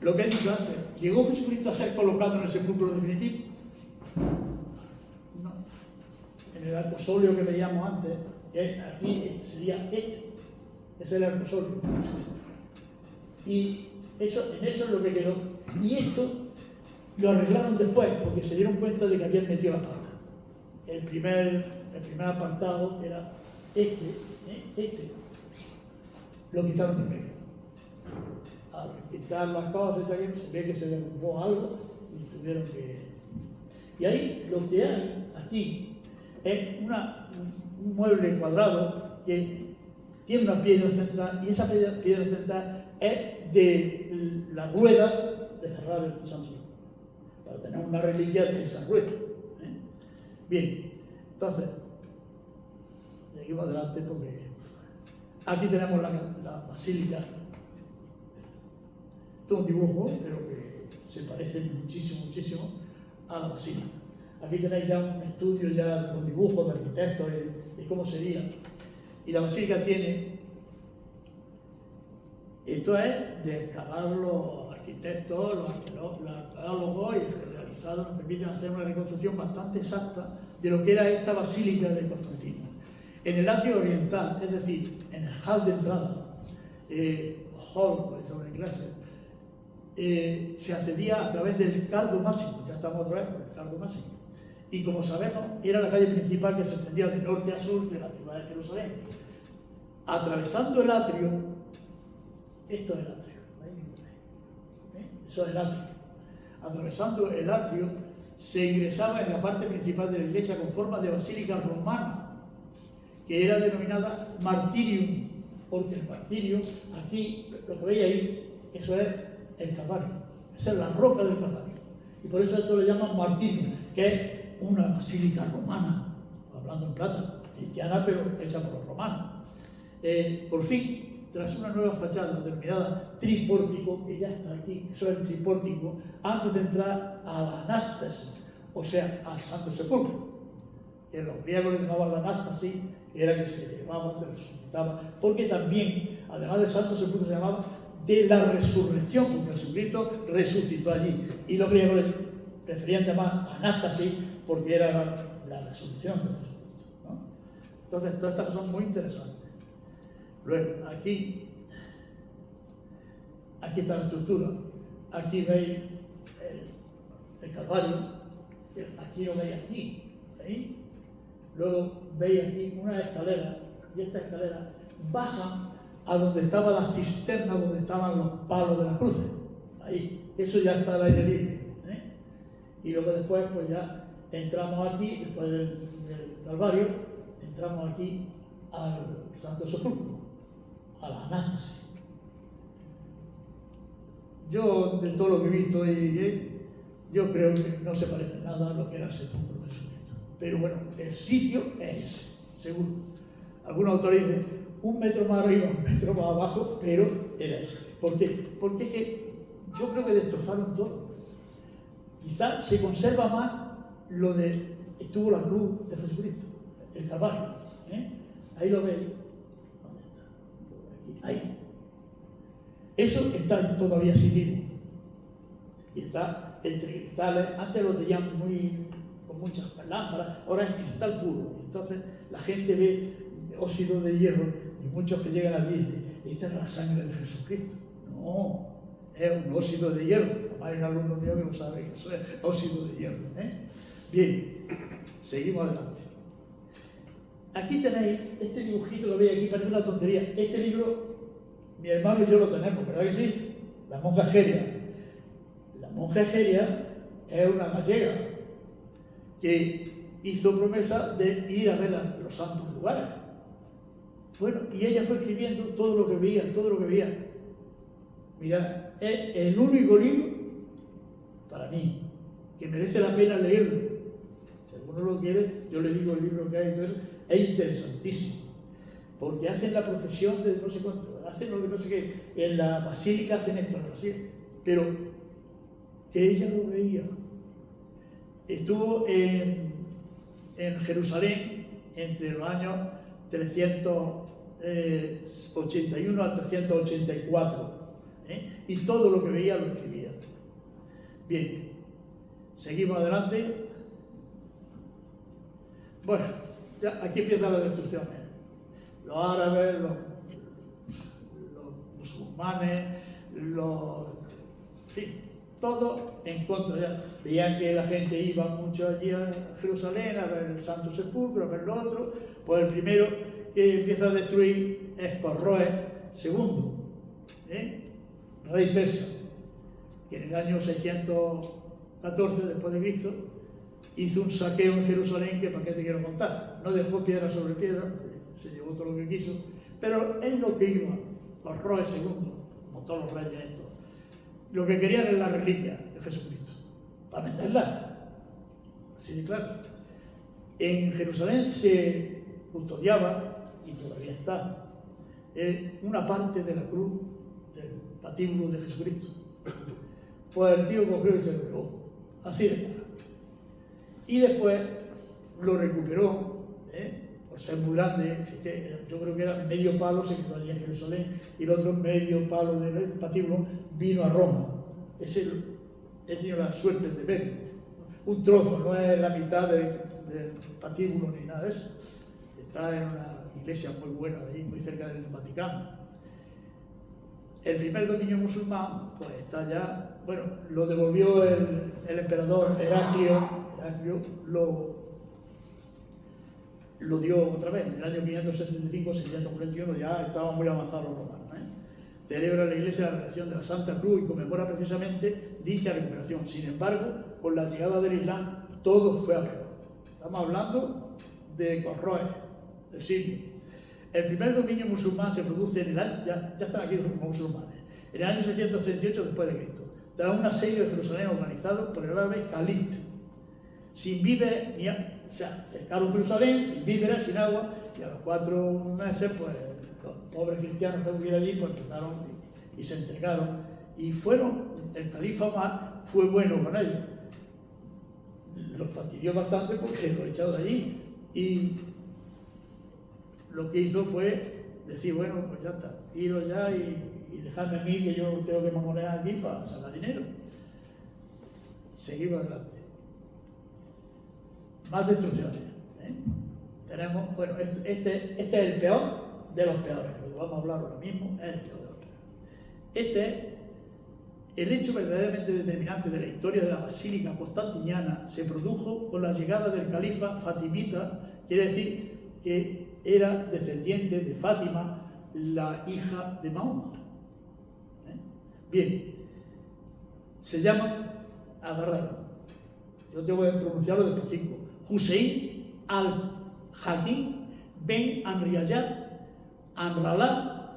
Lo que he dicho antes, ¿llegó Jesucristo a ser colocado en el sepulcro definitivo? No. En el arcosolio que veíamos antes, aquí sería este, es el arcosolio. Y eso, en eso es lo que quedó. Y esto lo arreglaron después, porque se dieron cuenta de que habían metido la pata. El primer apartado era este. Lo quitaron de medio. Al quitar las cosas, se ve que se derrumbó algo y tuvieron que... Y ahí lo que hay aquí es un mueble cuadrado que tiene una piedra central, y esa piedra central es de la rueda de cerrar el Santo Sepulcro, para tener una reliquia de esa rueda. Bien, entonces, seguimos adelante porque aquí tenemos la basílica. Esto es un dibujo, pero que se parece muchísimo a la basílica. Aquí tenéis ya un estudio ya con dibujos de arquitectos de cómo sería. Y la basílica tiene, esto es de excavar los arquitectos, los arqueólogos, y realizados nos permiten hacer una reconstrucción bastante exacta de lo que era esta basílica de Constantino. En el atrio oriental, es decir, en el hall de entrada, hall, por decirlo en inglés, se accedía a través del Cardo Máximo, ya estamos otra vez con el Cardo Máximo. Y como sabemos, era la calle principal que se extendía de norte a sur de la ciudad de Jerusalén. Atravesando el atrio, esto es el atrio, eso es el atrio. Atravesando el atrio, se ingresaba en la parte principal de la iglesia con forma de basílica romana, que era denominada martirium, porque el martirio, aquí, lo que veis ahí, eso es el Calvario, esa es la roca del Calvario. Y por eso esto le llaman martirium, que es una basílica romana, hablando en plata, cristiana, pero hecha por los romanos. Por fin, tras una nueva fachada denominada tripórtico, que ya está aquí, eso es el tripórtico, antes de entrar a la anástasis, o sea, al Santo Sepulcro, que los griegos le llamaban la anástasis, que era que se llevaba, se resucitaba, porque también, además del Santo Sepulcro, se llamaba de la resurrección, porque Jesucristo resucitó allí, y los griegos le preferían llamar anástasis porque era la resurrección de Jesucristo, ¿no? Entonces, todas estas cosas son muy interesantes. Luego, aquí está la estructura, aquí veis el Calvario, aquí lo veis aquí, ¿veis? Luego veis aquí una escalera, y esta escalera baja a donde estaba la cisterna, donde estaban los palos de las cruces, ahí, eso ya está al aire libre, y luego después pues ya entramos aquí, después del Calvario, entramos aquí al Santo Sepulcro, a la anástasis. Yo, de todo lo que he visto, yo creo que no se parece nada a lo que era el sepulcro de Jesucristo. Pero bueno, el sitio es ese, seguro. Algunos autores dicen 1 metro más arriba, 1 metro más abajo, pero era ese. ¿Por qué? Porque es que yo creo que destrozaron todo. Quizás se conserva más lo de estuvo la cruz de Jesucristo, el Calvario. Ahí lo veis. ¿Dónde está? Aquí, ahí. Eso está todavía así vivo. Y está entre cristales. Antes lo tenían con muchas lámparas, ahora es cristal puro. Entonces la gente ve óxido de hierro y muchos que llegan allí dicen, esta es la sangre de Jesucristo. No, es un óxido de hierro. Hay un alumno mío que lo sabe, que eso es óxido de hierro. Bien, seguimos adelante. Aquí tenéis este dibujito que veis aquí, parece una tontería. Este libro, mi hermano y yo lo tenemos, ¿verdad que sí? La monja Egeria. La monja Egeria es una gallega que hizo promesa de ir a ver los santos lugares. Bueno, y ella fue escribiendo todo lo que veía, todo lo que veía. Mirad, es el único libro para mí, que merece la pena leerlo. Si alguno lo quiere, yo le digo el libro que hay, entonces es interesantísimo, porque hacen la procesión de no sé cuánto, hacen lo que no sé qué, en la basílica hacen esto, no sé, pero que ella lo veía. Estuvo en Jerusalén entre los años 381 al 384, y todo lo que veía lo escribía. Bien, seguimos adelante. Bueno, ya aquí empieza la destrucción. Los árabes, los musulmanes, en fin, todo en contra. Ya veían que la gente iba mucho allí a Jerusalén a ver el Santo Sepulcro, a ver lo otro. Pues el primero que empieza a destruir es Corroes II, rey persa, que en el año 614 después de Cristo hizo un saqueo en Jerusalén que para qué te quiero contar. No dejó piedra sobre piedra, se llevó todo lo que quiso, pero es lo que iba, Corroes II, como todos los reyes estos. Lo que querían es la reliquia de Jesucristo, para meterla. Así de claro. En Jerusalén se custodiaba, y todavía está, una parte de la cruz del patíbulo de Jesucristo. Pues el tío cogió y se lo llevó, así de claro. Y después lo recuperó, por ser muy grande, yo creo que era medio palo, se quedó allí en Jerusalén, y el otro medio palo del patíbulo vino a Roma. Ese he tenido la suerte de verlo. Un trozo, no es la mitad del patíbulo ni nada de eso. Está en una iglesia muy buena de ahí, muy cerca del Vaticano. El primer dominio musulmán, pues está ya, bueno, lo devolvió el emperador Heraclio lo dio otra vez. En el año 575-641 ya estaban muy avanzados los romanos. Celebra la Iglesia la redención de la Santa Cruz y conmemora precisamente dicha recuperación. Sin embargo, con la llegada del Islam, todo fue a peor. Estamos hablando de Corroes, del sirio. El primer dominio musulmán se produce en el año, ya están aquí los musulmanes, en el año 638 después de Cristo, tras un asedio de Jerusalén organizado por el árabe Khalid, sin víveres, o sea, cercaron Jerusalén sin víveres, sin agua, y a los 4 meses, pues los pobres cristianos que hubieran allí, pues empezaron y se entregaron, y el califa Omar fue bueno con ellos. Los fastidió bastante porque lo echaron de allí, y lo que hizo fue decir, bueno, pues ya está, iros ya y dejadme a mí, que yo tengo que mamonear aquí para sacar dinero. Seguimos adelante. Más destrucciones. Tenemos, bueno, este es el peor de los peores. Lo que vamos a hablar ahora mismo es el peor de los peores. Este es el hecho verdaderamente determinante de la historia de la Basílica Constantiniana. Se produjo con la llegada del califa fatimita, quiere decir que era descendiente de Fátima, la hija de Mahoma. Bien, se llama, agarrarlo, yo tengo que pronunciarlo despacito, Hussein al-Hakim ben Amriyad Amrallah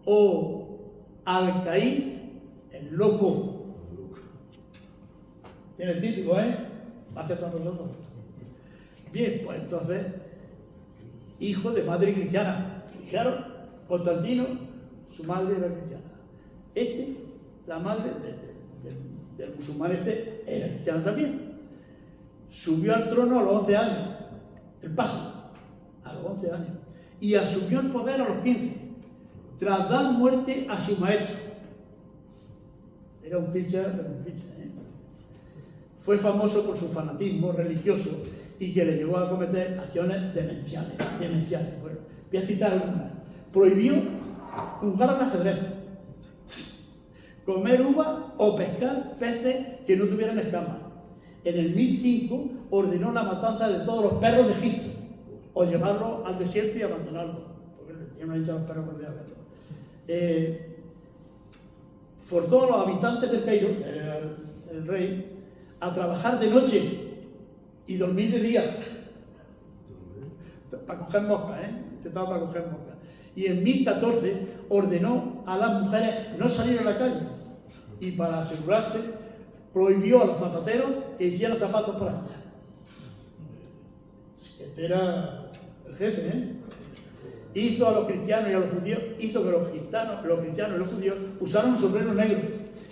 o Al-Qaim, el loco. Tiene el título, más que todos nosotros. Bien, pues entonces, hijo de madre cristiana. Fijaros, Constantino, su madre era cristiana. La madre del musulmán era cristiana también. Subió al trono a los 11 años, el pájaro, a los 11 años, y asumió el poder a los 15, tras dar muerte a su maestro. Era un ficha. Fue famoso por su fanatismo religioso y que le llevó a cometer acciones demenciales. Bueno, voy a citar algunas. Prohibió jugar al ajedrez, comer uva o pescar peces que no tuvieran escamas. En el 1005 ordenó la matanza de todos los perros de Egipto, o llevarlos al desierto y abandonarlos, porque ya no han echado los perros por verlos. Forzó a los habitantes del Cairo, que era el rey, a trabajar de noche y dormir de día, para coger moscas, intentaba para coger moscas. Y en 1014 ordenó a las mujeres no salir a la calle, y para asegurarse prohibió a los zapateros que hicieran zapatos para ella. Este era el jefe, ¿eh? Hizo a los cristianos y a los judíos, hizo que los cristianos y los judíos usaran un sombrero negro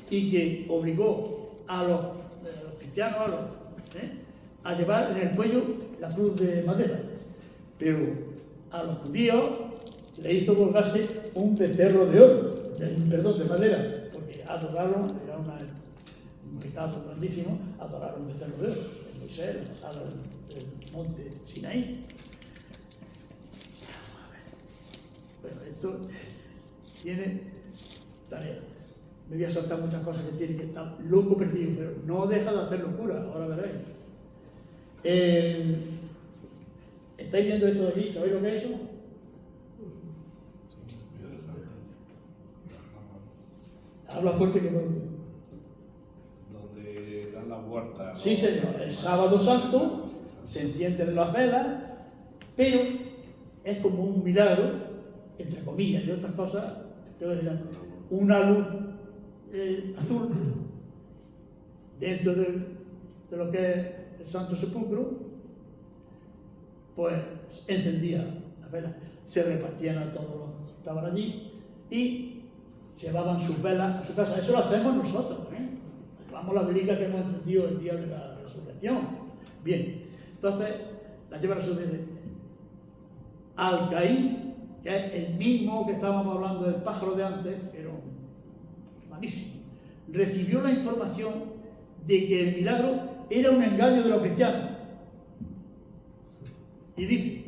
y que obligó a los cristianos a llevar en el cuello la cruz de madera. Pero a los judíos le hizo colgarse un becerro de oro, de madera, porque adoraron, era un pecado grandísimo, adoraron un becerro de oro. En Moisés, la pasada del monte Sinaí. Bueno, esto tiene tarea. Me voy a saltar muchas cosas que tienen que estar loco perdido, pero no deja de hacer locura, ahora veréis. ¿Estáis viendo esto de aquí? ¿Sabéis lo que es eso? Habla fuerte que no. Donde dan las huertas. Sí, señor. El sábado santo se encienden las velas, pero es como un milagro, entre comillas y otras cosas, una luz azul dentro de lo que es el Santo Sepulcro, pues encendía las velas, se repartían a todos los que estaban allí y llevaban sus velas a su casa. Eso lo hacemos nosotros, llevamos las velitas que hemos encendido el día de la resurrección. Bien, entonces las llevan a su casa. Alcaín, que es el mismo que estábamos hablando del pájaro de antes, pero malísimo, recibió la información de que el milagro era un engaño de los cristianos. Y dice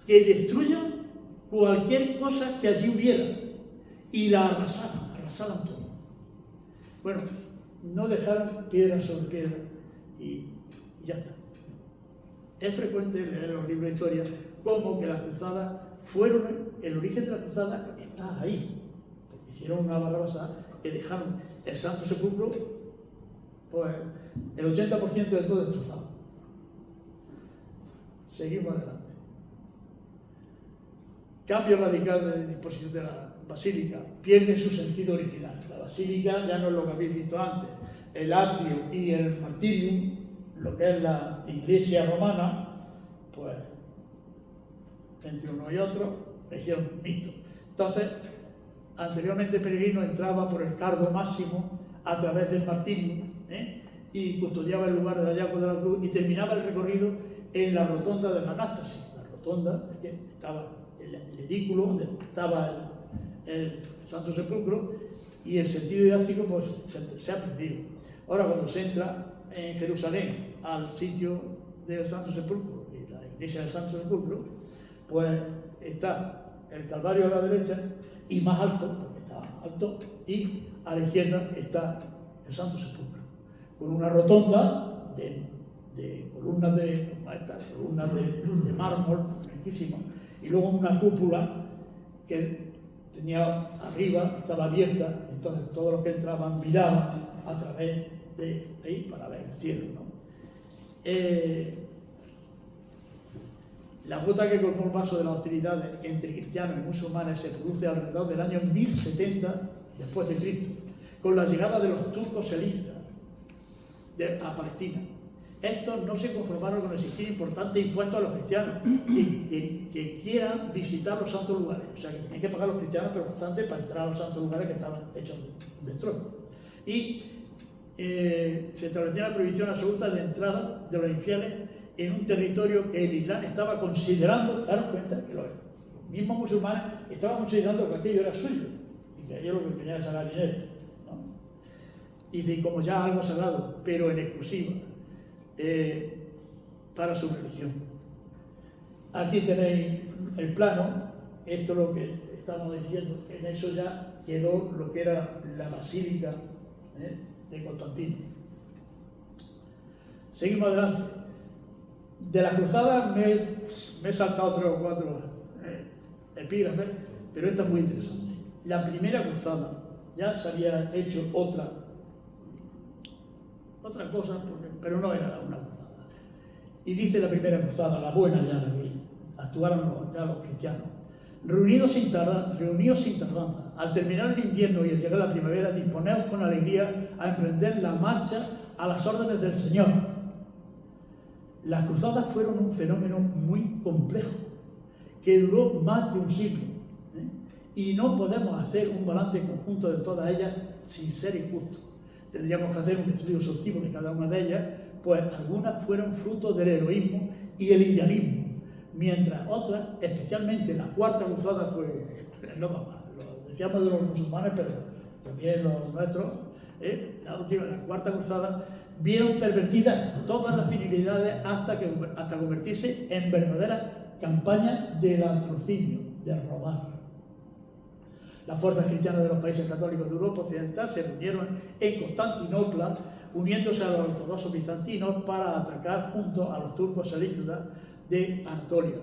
que destruyan cualquier cosa que allí hubiera y la arrasaran todo. Bueno, no dejaron piedra sobre piedra y ya está. Es frecuente leer los libros de historia como que las cruzadas fueron, el origen de las cruzadas está ahí. Porque hicieron una barrabasada que dejaron el Santo Sepulcro, pues el 80% de todo destrozado. Seguimos adelante. Cambio radical de disposición de la basílica. Pierde su sentido original. La basílica ya no es lo que habéis visto antes. El atrio y el martirium, lo que es la iglesia romana, pues entre uno y otro hicieron mixto. Entonces, anteriormente el peregrino entraba por el cardo máximo a través del martirium y custodiaba el lugar del hallazgo de la cruz y terminaba el recorrido en la rotonda de la Anástasis. La rotonda, que estaba el edículo donde estaba el Santo Sepulcro, y el sentido didáctico pues se ha perdido. Ahora, cuando se entra en Jerusalén al sitio del Santo Sepulcro y la iglesia del Santo Sepulcro, pues está el Calvario a la derecha y más alto, porque está alto, y a la izquierda está el Santo Sepulcro, con una rotonda de columnas de mármol riquísimas, y luego una cúpula que tenía arriba, estaba abierta, entonces todos los que entraban miraban a través de ahí para ver el cielo, ¿no? La gota que colmó el vaso de las hostilidades entre cristianos y musulmanes se produce alrededor del año 1070 después de Cristo, con la llegada de los turcos selitas a Palestina. Estos no se conformaron con exigir importantes impuestos a los cristianos que quieran visitar los santos lugares. O sea, que tenían que pagar los cristianos, pero bastante para entrar a los santos lugares que estaban hechos de destrozos. Y se establecía la prohibición absoluta de entrada de los infieles en un territorio que el Islam estaba considerando, daros cuenta que los mismos musulmanes estaban considerando que aquello era suyo y que aquello lo que tenía que sacar dinero, ¿no? Y de como ya algo sagrado, pero en exclusiva para su religión. Aquí tenéis el plano, esto es lo que estamos diciendo, en eso ya quedó lo que era la basílica de Constantino. Seguimos adelante. De las cruzadas me he saltado 3 o 4 epígrafes, pero esta es muy interesante. La primera cruzada ya se había hecho otra cosa, pero no era una cruzada. Y dice la primera cruzada, la buena ya, la que actuaron ya los cristianos. reunidos sin tardanza. Al terminar el invierno y al llegar la primavera, disponeos con alegría a emprender la marcha a las órdenes del Señor. Las cruzadas fueron un fenómeno muy complejo, que duró más de un siglo, y no podemos hacer un balance conjunto de todas ellas sin ser injustos. Tendríamos que hacer un estudio exhaustivo de cada una de ellas, pues algunas fueron fruto del heroísmo y el idealismo, mientras otras, especialmente la Cuarta Cruzada, fue lo decíamos de los musulmanes, pero también los nuestros, la Cuarta Cruzada, vieron pervertidas todas las finalidades hasta convertirse en verdaderas campañas de latrocinio, de robar. Las fuerzas cristianas de los países católicos de Europa Occidental se reunieron en Constantinopla, uniéndose a los ortodoxos bizantinos para atacar junto a los turcos seleucidas de Anatolia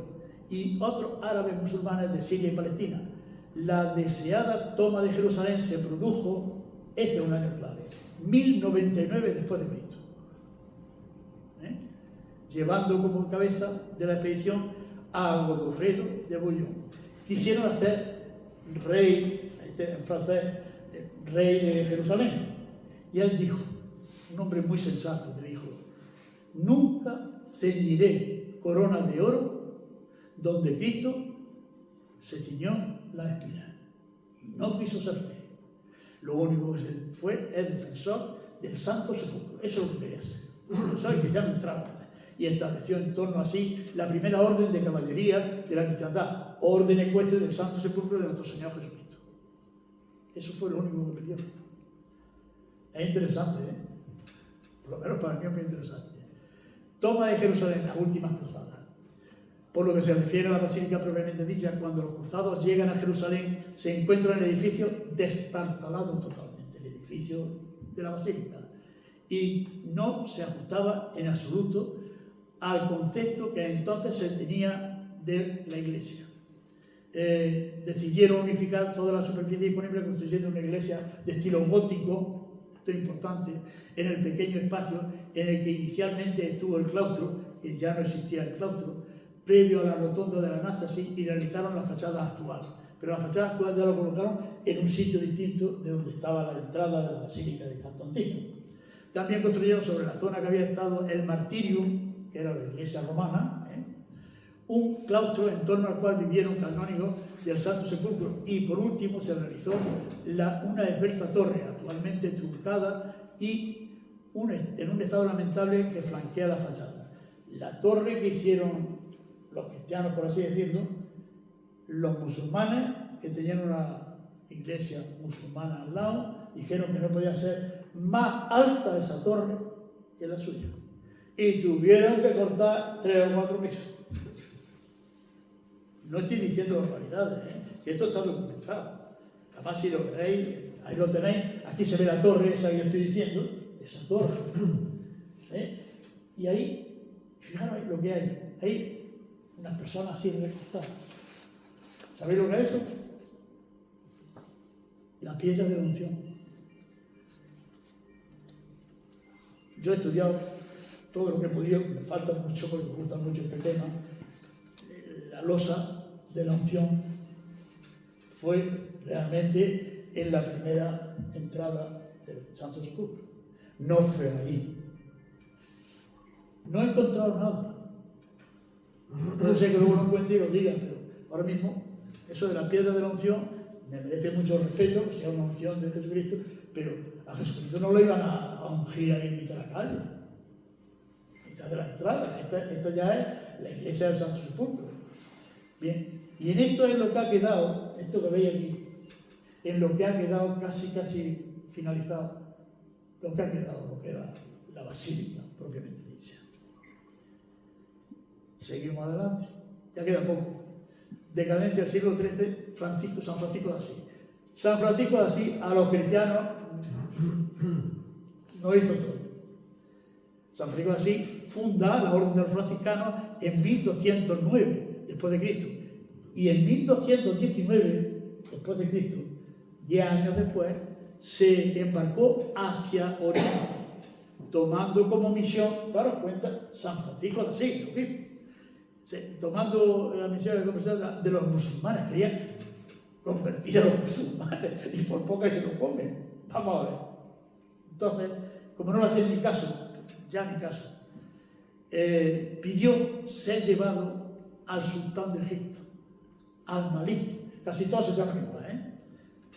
y otros árabes musulmanes de Siria y Palestina. La deseada toma de Jerusalén se produjo, este es un año clave, 1099 después de Cristo, llevando como cabeza de la expedición a Godofredo de Bouillon. Quisieron hacer rey, en francés, rey de Jerusalén. Y él dijo, un hombre muy sensato, me dijo: nunca ceñiré corona de oro donde Cristo se ciñó la espina. No quiso ser rey. Lo único que se fue es defensor del Santo Sepulcro. Eso es lo que quería ser. Eso es que ya no entraba. Y estableció en torno así la primera orden de caballería de la cristiandad, orden ecuestre del Santo Sepulcro de nuestro Señor Jesucristo. Eso fue lo único que pidió. Es interesante, por lo menos para mí es muy interesante. Toma de Jerusalén, las últimas cruzadas. Por lo que se refiere a la basílica propiamente dicha, cuando los cruzados llegan a Jerusalén, se encuentra el edificio destartalado totalmente, el edificio de la basílica, y no se ajustaba en absoluto al concepto que entonces se tenía de la iglesia. Decidieron unificar toda la superficie disponible construyendo una iglesia de estilo gótico, esto es importante, en el pequeño espacio en el que inicialmente estuvo el claustro, que ya no existía el claustro, previo a la rotonda de la Anástasis, y realizaron la fachada actual. Pero la fachada actual ya lo colocaron en un sitio distinto de donde estaba la entrada de la Basílica de Constantino. También construyeron sobre la zona que había estado el Martirium, que era la iglesia romana, un claustro en torno al cual vivieron canónigos del Santo Sepulcro, y por último se realizó una esbelta torre, actualmente truncada y en un estado lamentable, que flanquea la fachada. La torre que hicieron los cristianos, por así decirlo, los musulmanes, que tenían una iglesia musulmana al lado, dijeron que no podía ser más alta esa torre que la suya, y tuvieron que cortar 3 o 4 pisos. No estoy diciendo barbaridades, que esto está documentado. Además, si lo queréis, ahí lo tenéis. Aquí se ve la torre, esa que yo estoy diciendo, esa torre. Y ahí, fijaros lo que hay. Hay unas personas así recortadas. ¿Sabéis lo que es eso? La piedra de la unción. Yo he estudiado todo lo que he podido, me falta mucho porque me gusta mucho este tema. La losa de la unción fue realmente en la primera entrada del Santo Sepulcro. No fue ahí. No he encontrado nada. No sé que luego lo encuentre y lo digan, pero ahora mismo eso de la piedra de la unción me merece mucho respeto, que sea una unción de Jesucristo, pero a Jesucristo no lo iban a ungir ahí en mitad de la calle, en mitad de la entrada. Esta ya es la iglesia del Santo Sepulcro. Bien, y en esto es lo que ha quedado, esto que veis aquí, en lo que ha quedado casi finalizado, lo que ha quedado, lo que era la basílica propiamente dicha. Seguimos adelante, ya queda poco. Decadencia del siglo XIII, San Francisco de Asís. San Francisco de Asís a los cristianos no hizo todo. San Francisco de Asís funda la Orden de los Franciscanos en 1209 después de Cristo, y en 1219 después de Cristo, 10 años después, se embarcó hacia Oriente, tomando como misión, daros cuenta, San Francisco de Asís, lo que hizo. tomando la misión de conversión de los musulmanes, querían convertir a los musulmanes y por poco se lo comen. Vamos a ver. Entonces, como no le hacían ni caso, pidió ser llevado al sultán de Egipto, al-Malik, casi todos se llaman igual,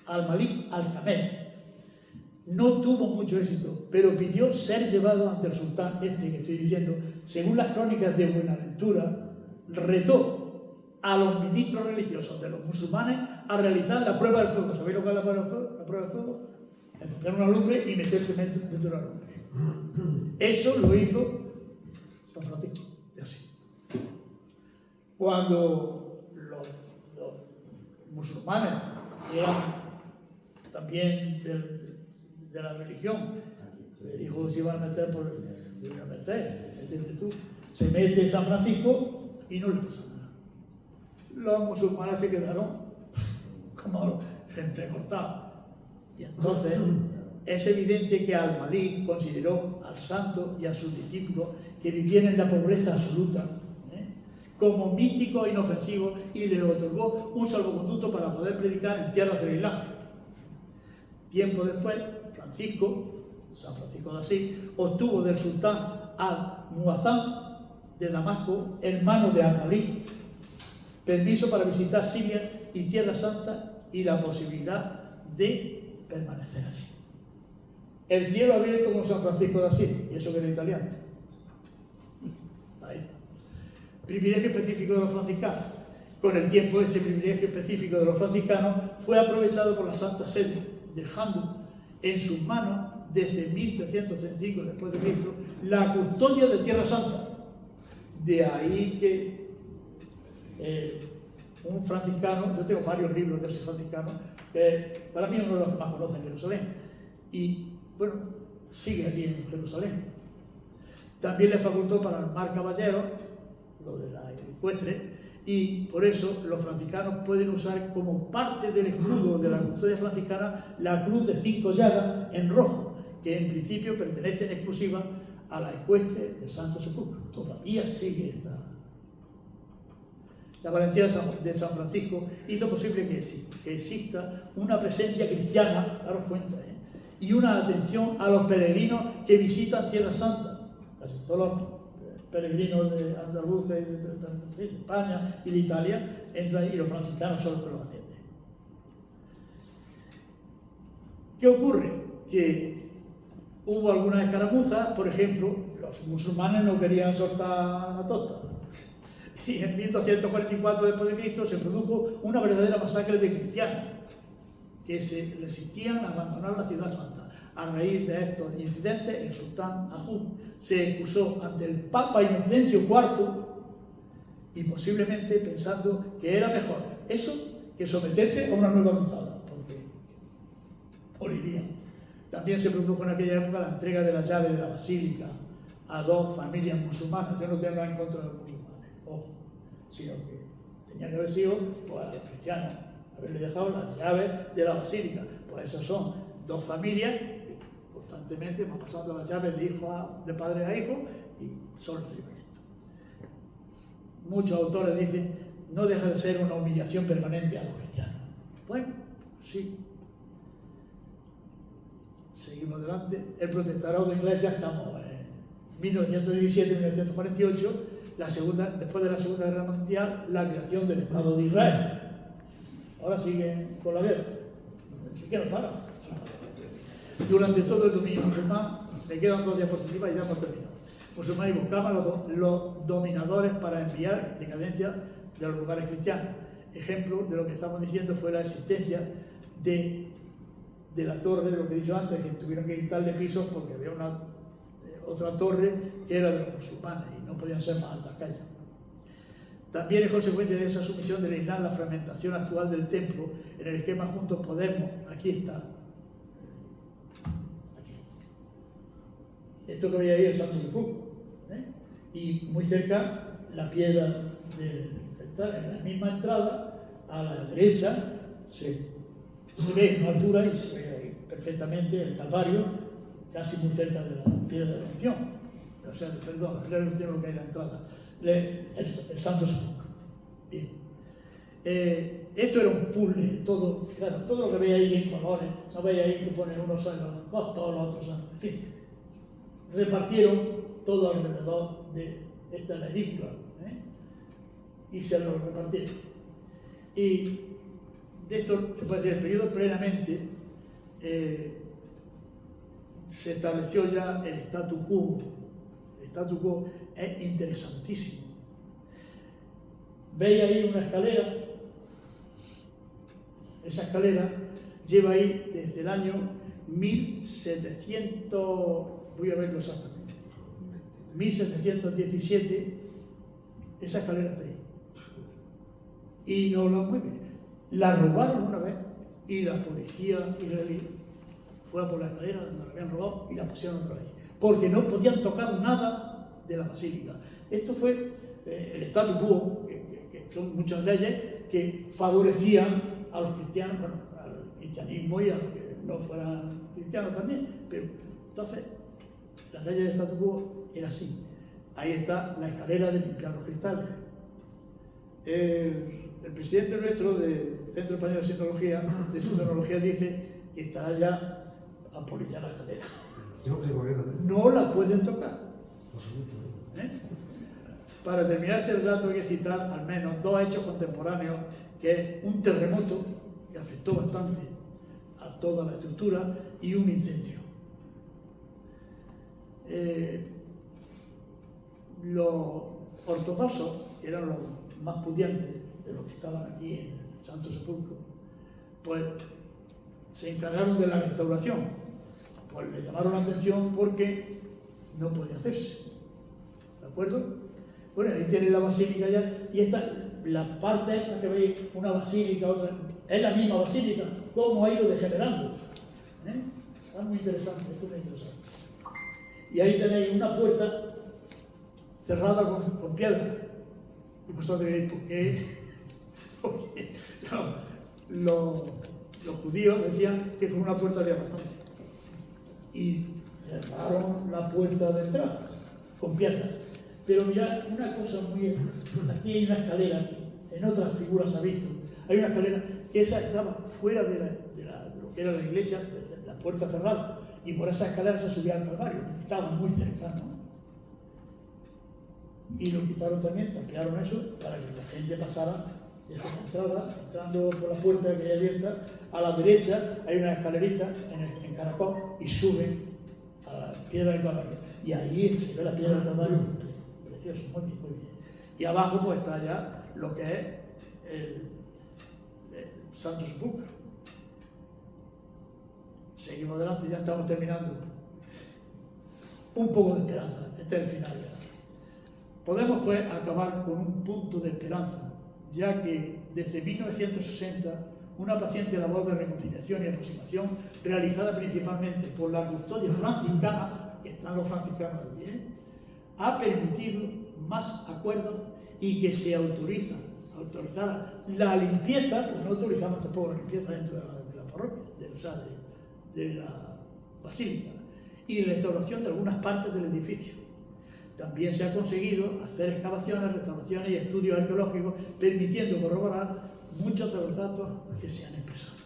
al-Malik al-Kamel. No tuvo mucho éxito, pero pidió ser llevado ante el sultán que estoy diciendo. Según las crónicas de Buenaventura, retó a los ministros religiosos de los musulmanes a realizar la prueba del fuego. ¿Sabéis lo que es la prueba del fuego? Encender una lumbre y meterse dentro de la lumbre. Eso lo hizo San Francisco de Asís. Cuando los musulmanes eran también de la religión, le dijo que se iban a meter métete tú. Se mete San Francisco y no le pasa nada. Los musulmanes se quedaron como gente cortada. Y entonces es evidente que al-Malik consideró al santo y a sus discípulos que vivían en la pobreza absoluta como místicos e inofensivos y le otorgó un salvoconducto para poder predicar en tierras del Islam. Tiempo después, San Francisco de Asís, obtuvo del sultán al-Muazzam de Damasco, hermano de al-Malik, permiso para visitar Siria y Tierra Santa y la posibilidad de permanecer allí. El cielo abierto con San Francisco de Asís, y eso que era italiano. Ahí. Privilegio específico de los franciscanos. Con el tiempo, este privilegio específico de los franciscanos fue aprovechado por la Santa Sede, dejando en sus manos, desde 1335 después de Cristo, la custodia de Tierra Santa. De ahí que un franciscano, yo tengo varios libros de ese franciscano, que para mí es uno de los que más conocen Jerusalén, y bueno, sigue allí en Jerusalén. También le facultó para armar caballeros, lo de la ecuestre, y por eso los franciscanos pueden usar como parte del escudo de la custodia franciscana la cruz de 5 llagas en rojo, que en principio pertenece en exclusiva a la ecuestre del Santo Sepulcro. Todavía sigue esta. La valentía de San Francisco hizo posible que exista una presencia cristiana, daros cuenta, y una atención a los peregrinos que visitan Tierra Santa. Casi todos los peregrinos de andaluces, de España y de Italia entran y los franciscanos son los que los atienden. ¿Qué ocurre? Que hubo algunas escaramuzas, por ejemplo, los musulmanes no querían soltar la tosta. Y en 1244 después de Cristo se produjo una verdadera masacre de cristianos que se resistían a abandonar la ciudad santa. A raíz de estos incidentes, el sultán Ahud se excusó ante el Papa Inocencio IV y posiblemente pensando que era mejor eso que someterse a una nueva cruzada, porque morirían. También se produjo en aquella época la entrega de la llave de la basílica a 2 familias musulmanas. Yo no tengo nada en contra de los musulmanes, ojo, sino que tenía que haber sido pues, a los cristianos, haberle dejado las llaves de la basílica. Por eso son 2 familias que constantemente van pasando las llaves de padre a hijo y son los libres. Muchos autores dicen, no deja de ser una humillación permanente a los cristianos. Bueno, sí. Seguimos adelante. El protectorado inglés ya estamos en 1917-1948, después de la Segunda Guerra Mundial, la creación del Estado de Israel. Ahora siguen con la guerra. Ni siquiera para. Durante todo el dominio musulmán, me quedan 2 diapositivas y ya hemos terminado. Musulmanes buscaban los dominadores para enviar decadencia de los lugares cristianos. Ejemplo de lo que estamos diciendo fue la existencia de la torre, de lo que he dicho antes, que tuvieron que quitarle pisos porque había otra torre que era de los musulmanes y no podían ser más altas que ella. También es consecuencia de esa sumisión del Islam la fragmentación actual del templo en el esquema Juntos Podemos. Aquí está. Aquí. Esto que veía ahí es el Santo Sepulcro. Y muy cerca la piedra en la misma entrada, a la derecha, se ve en altura y se ve ahí perfectamente el Calvario, casi muy cerca de la piedra de la unción. O sea, perdón, el último que hay en la entrada. el Santo Sepulcro. Bien. Esto era un puzzle, todo, claro, todo lo que veis ahí en colores, no veis ahí que ponen unos en los costos, los otros en fin. Repartieron todo alrededor de esta edícula, y se lo repartieron. Y de esto se puede decir, el periodo plenamente se estableció ya el statu quo. El statu quo es interesantísimo. Veis ahí una escalera. Esa escalera lleva ahí desde el año 1700, voy a verlo exactamente, 1717, esa escalera está ahí. Y no la mueve. La robaron una vez y la policía israelí fue a por la escalera donde la habían robado y la pusieron otra vez. Porque no podían tocar nada de la basílica. Esto fue el statu quo, que son muchas leyes que favorecían a los cristianos, bueno, al cristianismo y a los que no fueran cristianos también. Pero entonces, las leyes del statu quo eran así. Ahí está la escalera de limpiar los cristales. El presidente nuestro del Centro Español de Sindonología dice que estará ya apolillada la escalera. No la pueden tocar. Para terminar este relato hay que citar al menos dos hechos contemporáneos, que es un terremoto que afectó bastante a toda la estructura y un incendio. Los ortodoxos, que eran los más pudientes de los que estaban aquí en el Santo Sepulcro, pues se encargaron de la restauración. Pues le llamaron la atención porque no podía hacerse. ¿De acuerdo? Bueno, ahí tiene la basílica ya, y esta, la parte esta que veis, una basílica, otra, es la misma basílica, cómo ha ido degenerando. Está muy interesante, esto es muy interesante. Y ahí tenéis una puerta cerrada con piedra. Y vosotros diréis, ¿por qué? Porque no, los judíos decían que con una puerta había bastante. Y cerraron la puerta de entrada con piedra. Pero mirad, una cosa muy... Aquí hay una escalera, en otras figuras se ha visto, hay una escalera que esa estaba fuera de lo que era la iglesia, la puerta cerrada, y por esa escalera se subía al Calvario, estaba muy cercano. Y lo quitaron también, tapiaron eso, para que la gente pasara desde la entrada, entrando por la puerta que hay abierta, a la derecha hay una escalerita en caracol y suben a la piedra del Calvario. Y ahí se ve la piedra del Calvario. Precioso, muy bien, muy bien. Y abajo pues está ya lo que es el Santo Sepulcro. Seguimos adelante, ya estamos terminando. Un poco de esperanza, este es el final ya. Podemos pues acabar con un punto de esperanza, ya que desde 1960 una paciente labor de reconciliación y aproximación realizada principalmente por la custodia franciscana, que están los franciscanos aquí, ha permitido más acuerdos y que se autorizara la limpieza, pues no autorizamos tampoco la limpieza dentro de la parroquia, de la basílica, y restauración de algunas partes del edificio. También se ha conseguido hacer excavaciones, restauraciones y estudios arqueológicos, permitiendo corroborar muchos de los datos que se han expresado.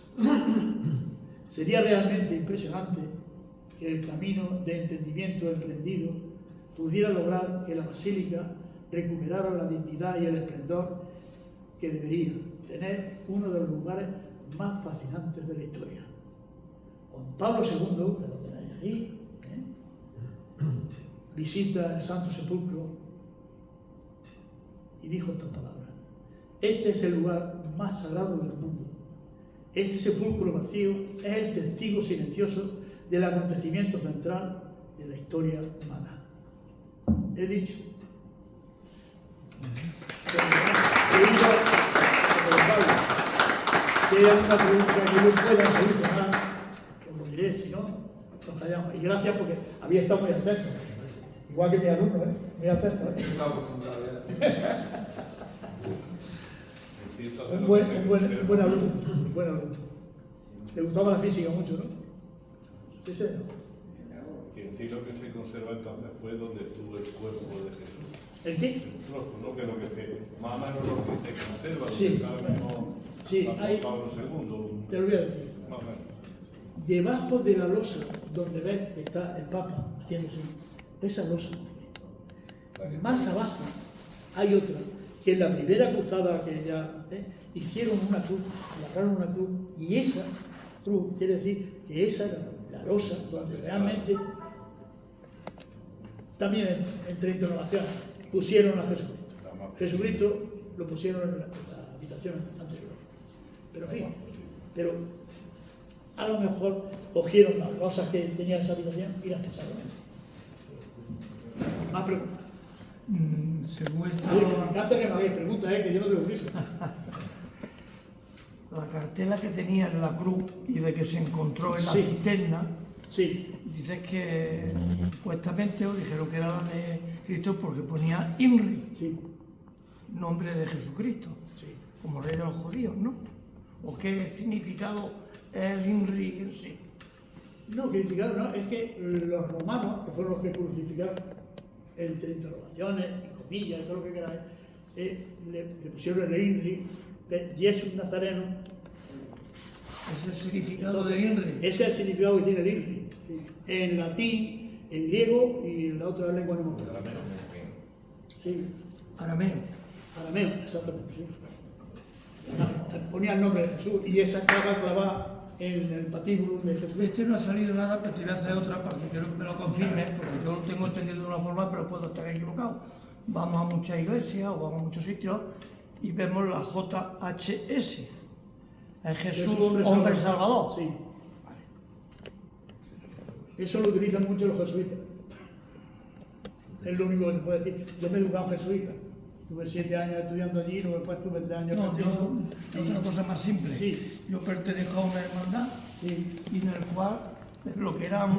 Sería realmente impresionante que el camino de entendimiento emprendido pudiera lograr que la basílica recuperara la dignidad y el esplendor que debería tener uno de los lugares más fascinantes de la historia. Juan Pablo II, que lo tenéis ahí, visita el Santo Sepulcro y dijo estas palabras: este es el lugar más sagrado del mundo. Este sepulcro vacío es el testigo silencioso del acontecimiento central de la historia humana. He dicho. Si hay alguna pregunta que yo pueda solucionar, os lo diré, si no, nos callamos. Y gracias porque había estado muy atento. Igual que mi alumno, muy atento. Un buen alumno. Le gustaba la física mucho, ¿no? Sí, sí. Que en sí lo que se conserva entonces fue donde estuvo el cuerpo de Jesús. ¿El qué? El trozo, ¿no? Que es lo que se, más o menos lo que se conserva, Sí. lo que está mismo Sí, hay, Pablo II. te lo voy a decir. Más o menos. Debajo de la losa donde ves que está el Papa haciéndose esa losa, más abajo hay otra, que en la primera cruzada que ya hicieron una cruz, agarraron una cruz, y esa cruz quiere decir que esa era la losa donde realmente, también entre interrogaciones, pusieron a Jesucristo. Jesucristo lo pusieron en la habitación anterior. Pero en fin, pero a lo mejor cogieron las cosas que tenía esa habitación y las pensaron. Más preguntas. Según esta, Oye, me encanta que me hagáis preguntas, que yo no tengo prisa. la cartela que tenía en la cruz y de que se encontró en la Sí. cisterna, Sí, dices que supuestamente os dijeron que era la de Cristo porque ponía INRI, sí, nombre de Jesucristo, sí. como rey de los judíos, ¿no? ¿O qué significado es el INRI en sí? No, criticaron, no, es que los romanos, que fueron los que crucificaron, entre interrogaciones y comillas, y todo lo que queráis, le pusieron el INRI, Jesús Nazareno. ¿Es el significado del INRI? Ese es el significado que tiene el INRI. Sí. En latín, en griego y en la otra lengua no me acuerdo. Sí, Arameo. arameo, exactamente, sí. Ponía el nombre de Jesús y esa estaba clavada en el patíbulo de Jesús. Este no ha salido nada, pero te voy a hacer otra para que quiero que me lo confirmes, porque yo lo tengo entendido de una forma, pero puedo estar equivocado. Vamos a muchas iglesias o vamos a muchos sitios y vemos la JHS. Es Jesús, hombre Salvador. Sí. Eso lo utilizan mucho los jesuitas. Es lo único que te puedo decir. Yo me he educado en jesuita. Tuve 7 años estudiando allí, luego después tuve 3 años. No, yo, otra cosa más simple. Sí. Yo pertenezco a una hermandad Sí. y en el cual lo que eran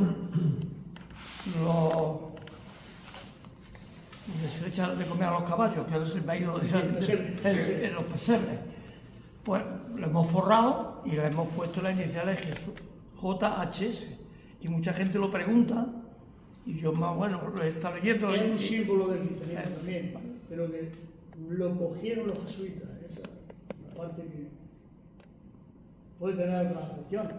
los... donde se le echa de comer a los caballos, que ahora se me ha ido pesebre. en los pesebres. Pues lo hemos forrado y le hemos puesto las iniciales Jesús, JHS. Y mucha gente lo pregunta y yo más bueno lo he estado leyendo. Es un símbolo del cristianismo también, pero que lo cogieron los jesuitas. Esa es la parte que puede tener otras acepciones.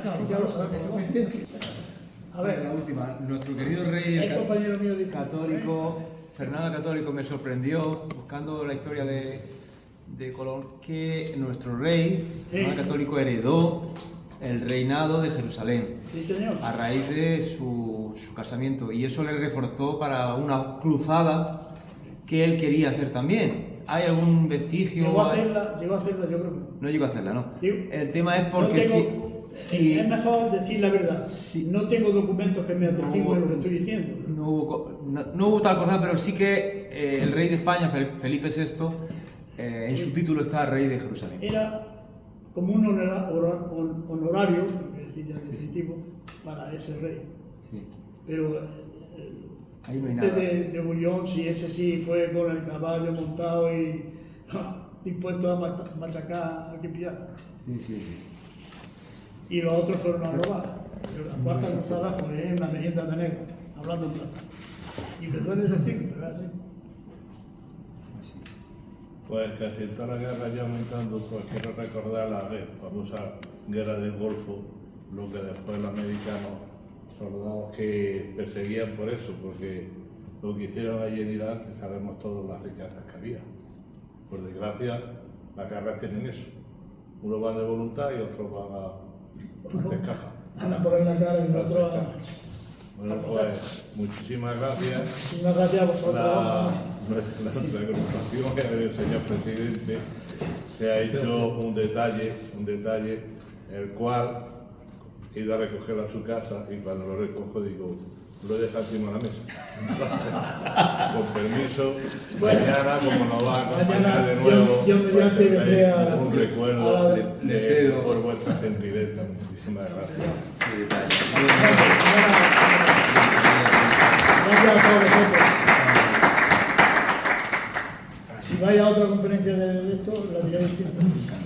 Claro, Ya lo sabemos, ¿no? A ver, La última, nuestro querido rey es compañero mío de católico, Fernando Católico, me sorprendió buscando la historia de Colón que nuestro rey, Fernando Católico, heredó el reinado de Jerusalén Sí, señor. a raíz de su casamiento, y eso le reforzó para una cruzada que él quería hacer también. ¿Hay algún vestigio? Llegó a hacerla, yo creo que no. No llegó a hacerla, ¿no? Digo, El tema es porque no tengo- es mejor decir la verdad. No tengo documentos que me atestiguen lo que estoy diciendo. no hubo tal cosa, pero sí que el rey de España, Felipe VI, en su título está rey de Jerusalén. Era como un honorario, es decir, ya definitivo, para ese rey. Sí. Pero Ahí no hay este nada. de Bullón, sí, ese sí fue con el caballo montado y dispuesto a machacar a quien pillara. Sí. Y los otros fueron a robar. Pero la cuarta cruzada fue en la merienda de negro, hablando en plata. Y me duele decirlo, ¿verdad? Sí. Pues casi toda la guerra ya aumentando, pues quiero recordar la famosa guerra del Golfo, lo que después los americanos, soldados que perseguían por eso, porque lo que hicieron allí en Irak, que sabemos todas las riquezas que había. Por desgracia, las guerras tienen eso. Unos van de voluntad y otros van a hacer caja. Van a poner la cara y nosotros Bueno, pues muchísimas gracias. Muchísimas gracias a vosotros. Nuestra agrupación, el señor presidente, se ha hecho un detalle, el cual he ido a recogerlo a su casa y cuando lo recojo digo, lo he dejado encima de la mesa. Con permiso, mañana, como nos va a acompañar de nuevo, yo mediante pues, vendré a- un recuerdo a- por vuestra gentileza. Muchísimas gracias. Gracias a todos vosotros. Si vais a otra conferencia de esto, la diréis distinta.